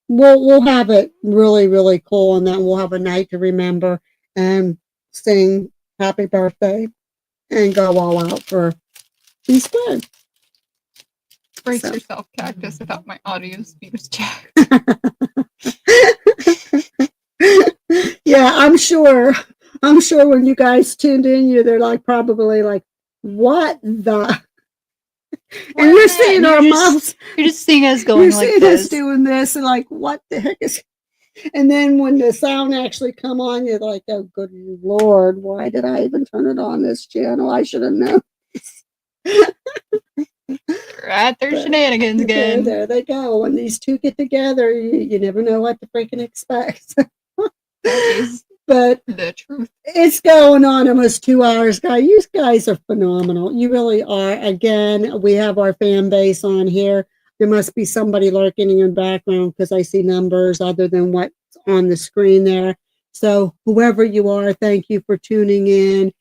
we'll have it really, really cool, and then we'll have a night to remember and sing happy birthday and go all out for Be Squared. Brace So. yourself, Cactus, without my audio speed check. Yeah, I'm sure when you guys tuned in, they're like probably like, what the? And you're seeing our mouths. You're just seeing us going You're like seeing this. us doing this and like, what the heck is? And then when the sound actually come on, you're like, oh, good Lord, why did I even turn it on this channel? I should have known. Right, there's shenanigans again. There they go. When these two get together, you never know what to freaking expect. That is But the truth. it's going on almost 2 hours, guys. You guys are phenomenal. You really are. Again, we have our fan base on here. There must be somebody lurking in the background because I see numbers other than what's on the screen there. So whoever you are, thank you for tuning in.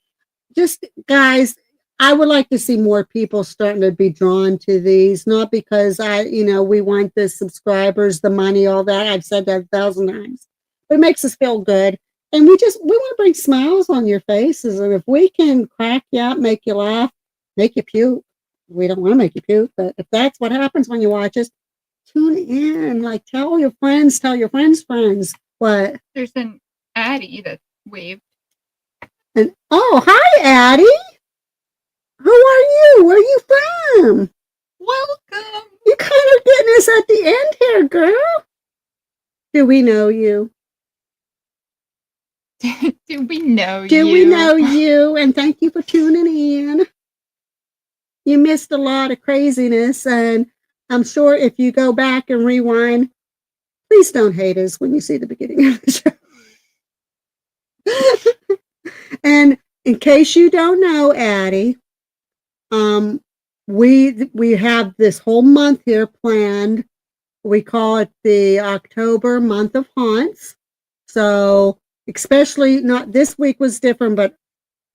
Just guys, I would like to see more people starting to be drawn to these, not because we want the subscribers, the money, all that. I've said that 1,000 times. But it makes us feel good. And we want to bring smiles on your faces. And if we can crack you up, make you laugh, make you puke. We don't want to make you puke, but if that's what happens when you watch us, tune in. Like, tell your friends' friends. What? There's an Addie that waved. And oh, hi, Addie. Who are you? Where are you from? Welcome. You kind of getting us at the end here, girl. Do we know you? Do we know you? Do we know you? And thank you for tuning in. You missed a lot of craziness, and I'm sure if you go back and rewind, please don't hate us when you see the beginning of the show. And in case you don't know, Addie, we have this whole month here planned. We call it the October month of haunts. So especially not this week was different, but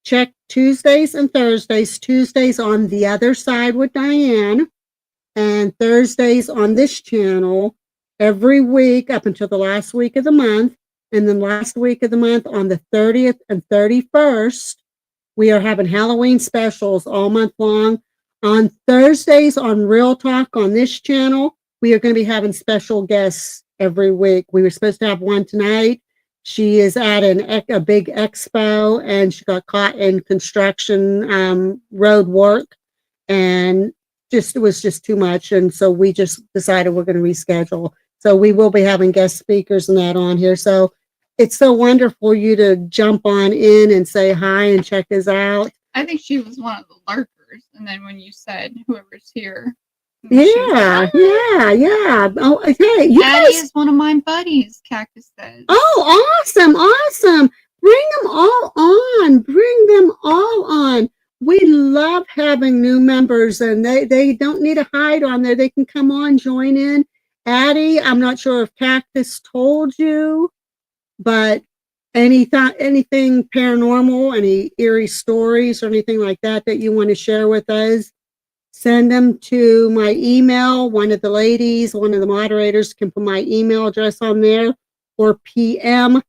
check Tuesdays and Thursdays. Tuesdays on The Other Side with Diane, and Thursdays on this channel every week up until the last week of the month. And then last week of the month on the 30th and 31st, we are having Halloween specials all month long. On Thursdays on Real Talk on this channel, we are going to be having special guests every week. We were supposed to have one tonight. She is at a big expo, and she got caught in construction road work, and it was just too much. And so we just decided we're going to reschedule. So we will be having guest speakers and that on here. So it's so wonderful you to jump on in and say hi and check us out. I think she was one of the lurkers, and then when you said whoever's here. Yeah. Oh, okay. You Addie guys, is one of my buddies, Cactus says. oh, awesome. Bring them all on. We love having new members, and they don't need to hide on there. They can come on, join in. Addie, I'm not sure if Cactus told you, but anything paranormal, any eerie stories or anything like that you want to share with us, send them to my email. One of the ladies, one of the moderators can put my email address on there, or PM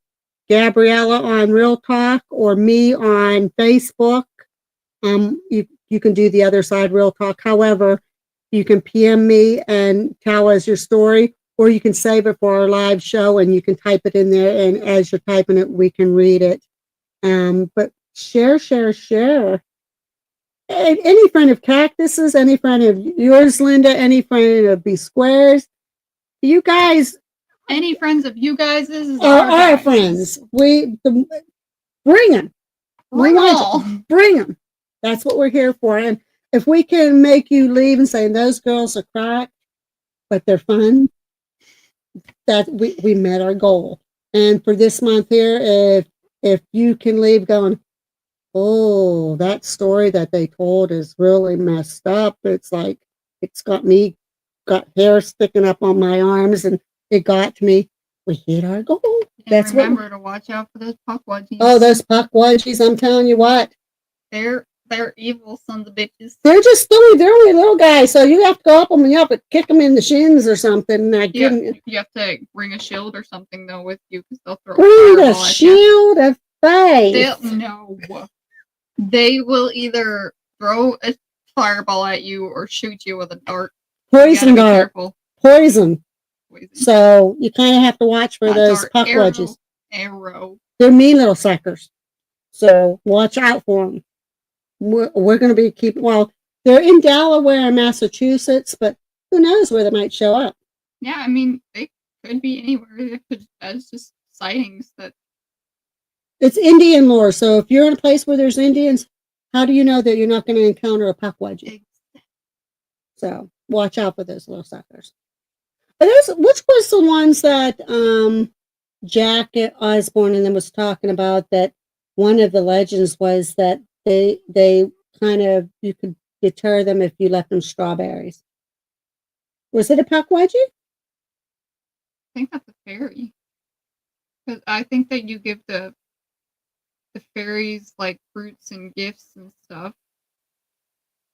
Gabriella on Real Talk, or me on Facebook. You can do The Other Side Real Talk. However, you can PM me and tell us your story, or you can save it for our live show and you can type it in there. And as you're typing it, we can read it. But share. Any friend of Cactus's, any friend of yours, Linda, any friend of B Squares, you guys. Any friends of you guys is Are our friends. Bring them. Bring them. That's what we're here for. And if we can make you leave and say, those girls are cracked, but they're fun, that we met our goal. And for this month here, if you can leave going, oh, that story that they told is really messed up. It's like, it's got me got hair sticking up on my arms, and it got to me. We hit our goal. And That's what. remember to watch out for those puckwudgies. Oh, those puckwudgies! I'm telling you what, They're evil sons of bitches. they're just silly. They're only little guys, so you have to go up them and you have to kick them in the shins or something. And I Yeah, couldn't you have to bring a shield or something though with you because they'll throw a bring the fireball at you. shield of faith. No, they will either throw a fireball at you or shoot you with a dart. You gotta Poison be dart, careful. poison. Poison. So you kind of have to watch for Not those dart, puckwudgies. Arrow. They're mean little suckers. So watch out for them. We're going to be keeping, well, they're in Delaware and Massachusetts, but who knows where they might show up. Yeah, I mean they could be anywhere. It could as just sightings that It's Indian lore. So if you're in a place where there's Indians, how do you know that you're not going to encounter a puckwudgie? So watch out for those little suckers. But which was the ones that Jack Osborne and then was talking about, that one of the legends was that they kind of, you could deter them if you left them strawberries. Was it a puckwudgie? I think that's a fairy. Because I think that you give the fairies like fruits and gifts and stuff,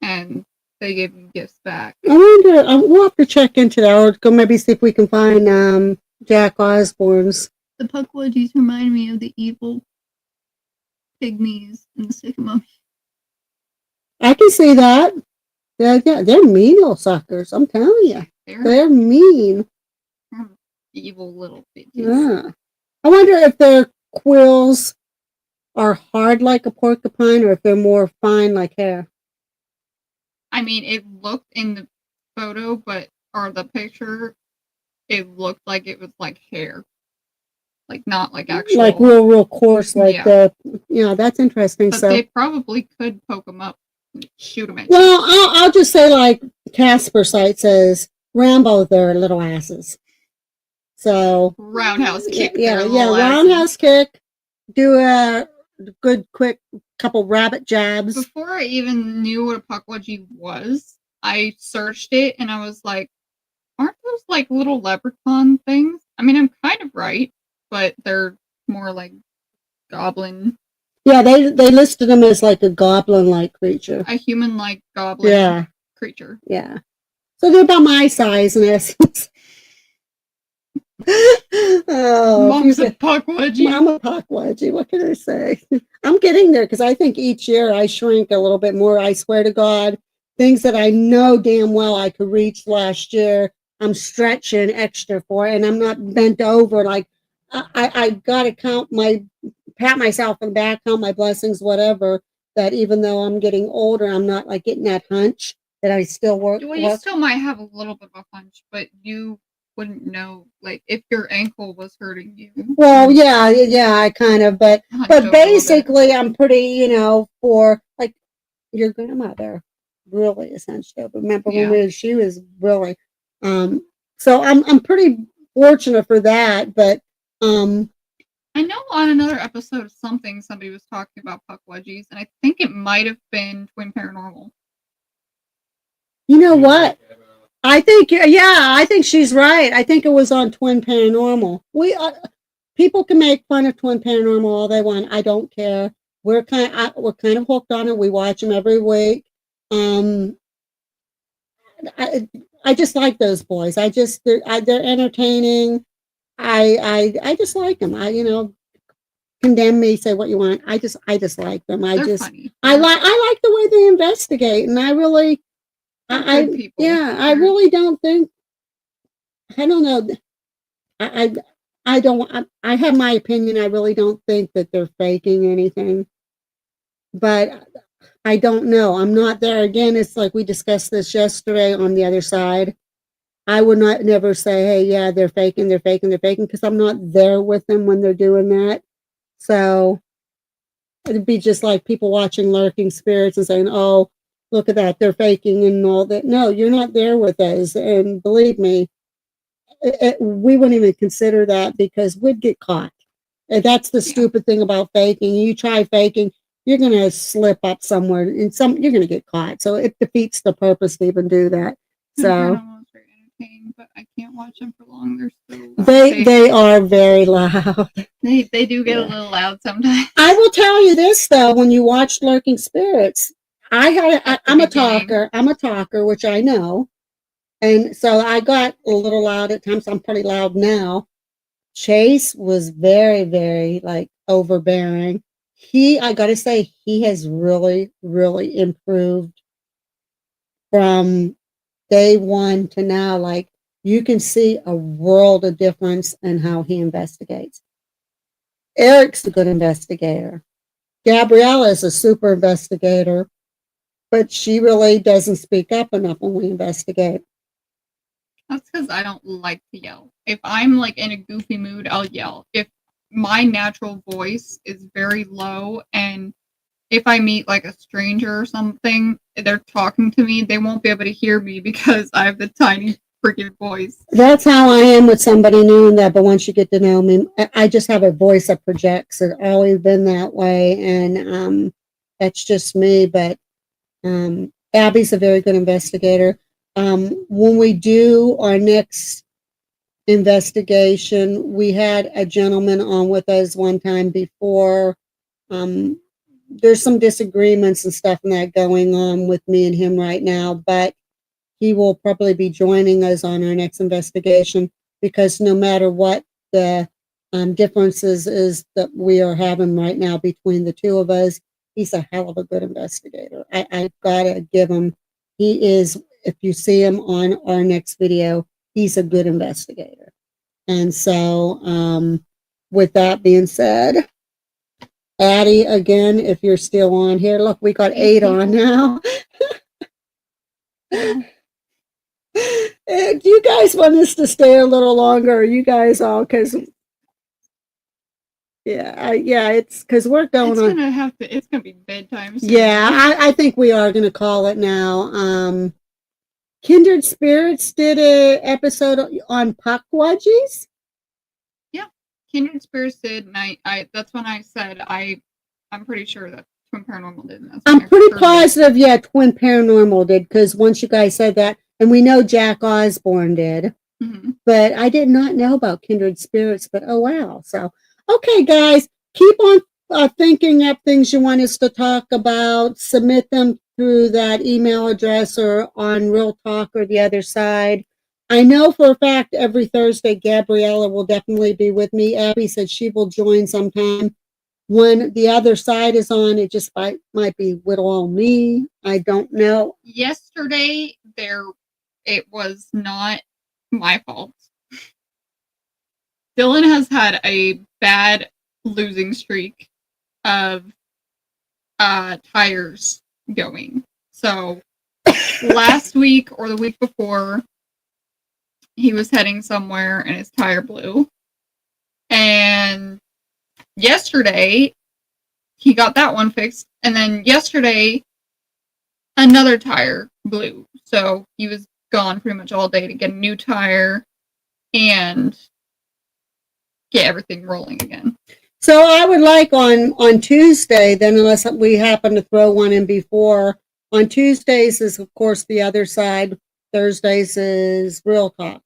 and they give you gifts back. I wonder. We'll have to check into that, or go maybe see if we can find Jack Osborne's. The puckwudgies remind me of the evil pygmies in the Sycamore. I can see that. Yeah, they're mean little suckers. I'm telling you, they're mean. Evil little bitches. Yeah. I wonder if their quills are hard like a porcupine, or if they're more fine like hair. I mean, it looked in the photo, or the picture, it looked like it was like hair. Like not like actual. Like real coarse, like Yeah. That's interesting. But So they probably could poke them up and shoot them at you. well, I'll just say, like Casper site says, Rambo, they're little asses. So Roundhouse kick. yeah, their little roundhouse kick. Do a good, quick couple rabbit jabs. Before I even knew what a puckwudgie was, I searched it and I was like, aren't those like little leprechaun things? I mean, I'm kind of right, but they're more like goblin. Yeah, they listed them as like a goblin-like creature. A human-like goblin Yeah. creature. Yeah. So they're about my size in essence. Oh, Mom's a puckwudgie. I'm a puckwudgie. What can I say? I'm getting there because I think each year I shrink a little bit more. I swear to God, things that I know damn well I could reach last year, I'm stretching extra for, and I'm not bent over. Like I got to pat myself on the back, count my blessings, whatever. That even though I'm getting older, I'm not like getting that hunch that I still work. Well, you still might have a little bit of a hunch, but you wouldn't know, like, if your ankle was hurting you. Well, yeah, I kind of, but basically, I'm pretty, for like your grandmother, really essential. Remember when she was really, so I'm pretty fortunate for that. But I know on another episode of something, somebody was talking about puckwudgies, and I think it might have been Twin Paranormal. You know what? I think she's right. I think it was on Twin Paranormal. People can make fun of Twin Paranormal all they want. I don't care. We're kind of hooked on it. We watch them every week. I just like those boys. They're entertaining. I just like them. Condemn me, say what you want. I just like them. They're funny. I like the way they investigate, and I really. I really don't think. I don't know. I don't. I have my opinion. I really don't think that they're faking anything. But I don't know. I'm not there. Again, it's like we discussed this yesterday on the other side. I would never say, hey, yeah, they're faking, because I'm not there with them when they're doing that. So it'd be just like people watching Lurking Spirits and saying, oh, look at that, they're faking and all that. No, you're not there with us. And believe me, we wouldn't even consider that because we'd get caught. And that's the stupid thing about faking. You try faking, you're going to slip up somewhere and you're going to get caught. So it defeats the purpose to even do that. So entertained, but I can't watch them for long. They're so They are very loud. they do get Yeah. a little loud sometimes. I will tell you this though, when you watch Lurking Spirits, I'm a talker. I'm a talker, which I know. And so I got a little loud at times. I'm pretty loud now. Chase was very, very like overbearing. I gotta say, he has really, really improved from day one to now. Like, you can see a world of difference in how he investigates. Eric's a good investigator. Gabriella is a super investigator, but she really doesn't speak up enough when we investigate. That's because I don't like to yell. If I'm like in a goofy mood, I'll yell. If my natural voice is very low, and if I meet like a stranger or something, they're talking to me, they won't be able to hear me because I have the tiny freaking voice. That's how I am with somebody new and that, but once you get to know me, I just have a voice that projects. It's always been that way, and that's just me. But Abby's a very good investigator. When we do our next investigation, we had a gentleman on with us one time before. There's some disagreements and stuff and that going on with me and him right now, but he will probably be joining us on our next investigation, because no matter what the differences is that we are having right now between the two of us, he's a hell of a good investigator. I gotta give him, he is, if you see him on our next video, he's a good investigator. And so, with that being said, Addie, again, if you're still on here, look, we got 8 on now. Do you guys want us to stay a little longer? Or you guys all, because it's because we're going It's on. it's gonna be bedtime soon. Yeah, I think we are going to call it now. Kindred Spirits did a episode on Pukwudgies. Kindred Spirits did, and I that's when I said I'm pretty sure that Twin Paranormal did. And that's when I'm I pretty confirmed it. positive, yeah, Twin Paranormal did, because once you guys said that, and we know Jack Osborne did, but I did not know about Kindred Spirits, but oh wow. So, okay, guys, keep on thinking up things you want us to talk about. Submit them through that email address or on Real Talk or the other side. I know for a fact every Thursday, Gabriella will definitely be with me. Abby said she will join sometime. When the other side is on, it just might be with all me. I don't know. Yesterday, it was not my fault. Dylan has had a bad losing streak of tires going. So last week or the week before, he was heading somewhere and his tire blew. And yesterday, he got that one fixed. And then yesterday, another tire blew. So he was gone pretty much all day to get a new tire and get everything rolling again. So I would like on Tuesday, then, unless we happen to throw one in before, on Tuesdays is, of course, the other side. Thursdays is Real Talk.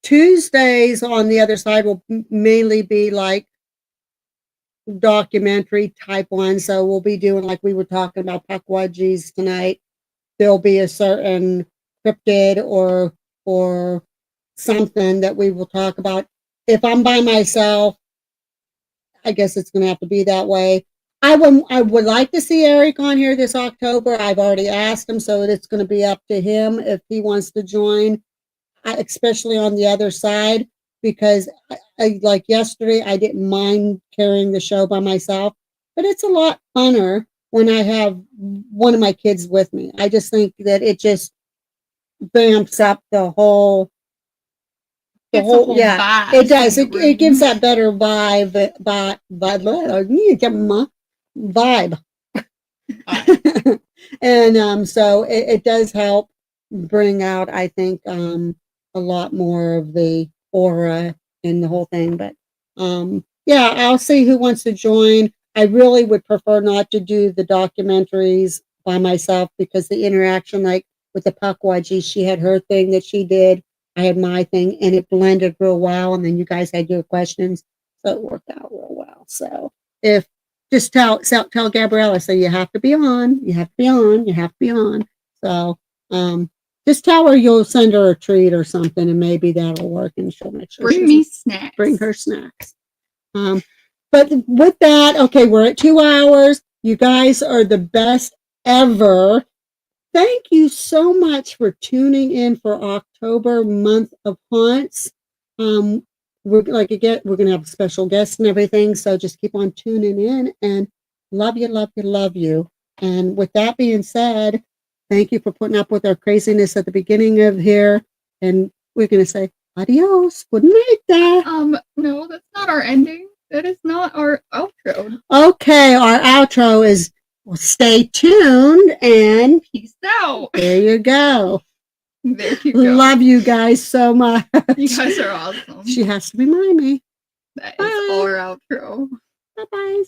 Tuesdays on the other side will mainly be like documentary type one. So we'll be doing, like we were talking about Pukwudgies tonight. There'll be a certain cryptid or something that we will talk about. If I'm by myself, I guess it's going to have to be that way. I would like to see Eric on here this October. I've already asked him, so it's going to be up to him if he wants to join, especially on the other side, because like yesterday, I didn't mind carrying the show by myself, but it's a lot funner when I have one of my kids with me. I just think that it just vamps up the whole vibe. It does. It gives that better vibe. And so it does help bring out, I think, a lot more of the aura in the whole thing. But yeah, I'll see who wants to join. I really would prefer not to do the documentaries by myself, because the interaction, like with the Pukwudgie. She had her thing that she did. I had my thing, and it blended real well. And then you guys had your questions, so it worked out real well. So if just tell Gabriella, so you have to be on, you have to be on, you have to be on. So just tell her you'll send her a treat or something, and maybe that'll work, and she'll make sure. Bring me snacks. Bring her snacks. But with that, okay, we're at 2 hours. You guys are the best ever. Thank you so much for tuning in for October month of haunts. We're going to have special guests and everything, so just keep on tuning in, and love you, love you, love you. And with that being said, thank you for putting up with our craziness at the beginning of here, and we're going to say adios. Good night there. No, that's not our ending. That is not our outro. Okay, our outro is stay tuned, and Peace out. there you go. There you go. Love you guys so much. You guys are awesome. She has to be Mimey. That is our outro. Bye-bye.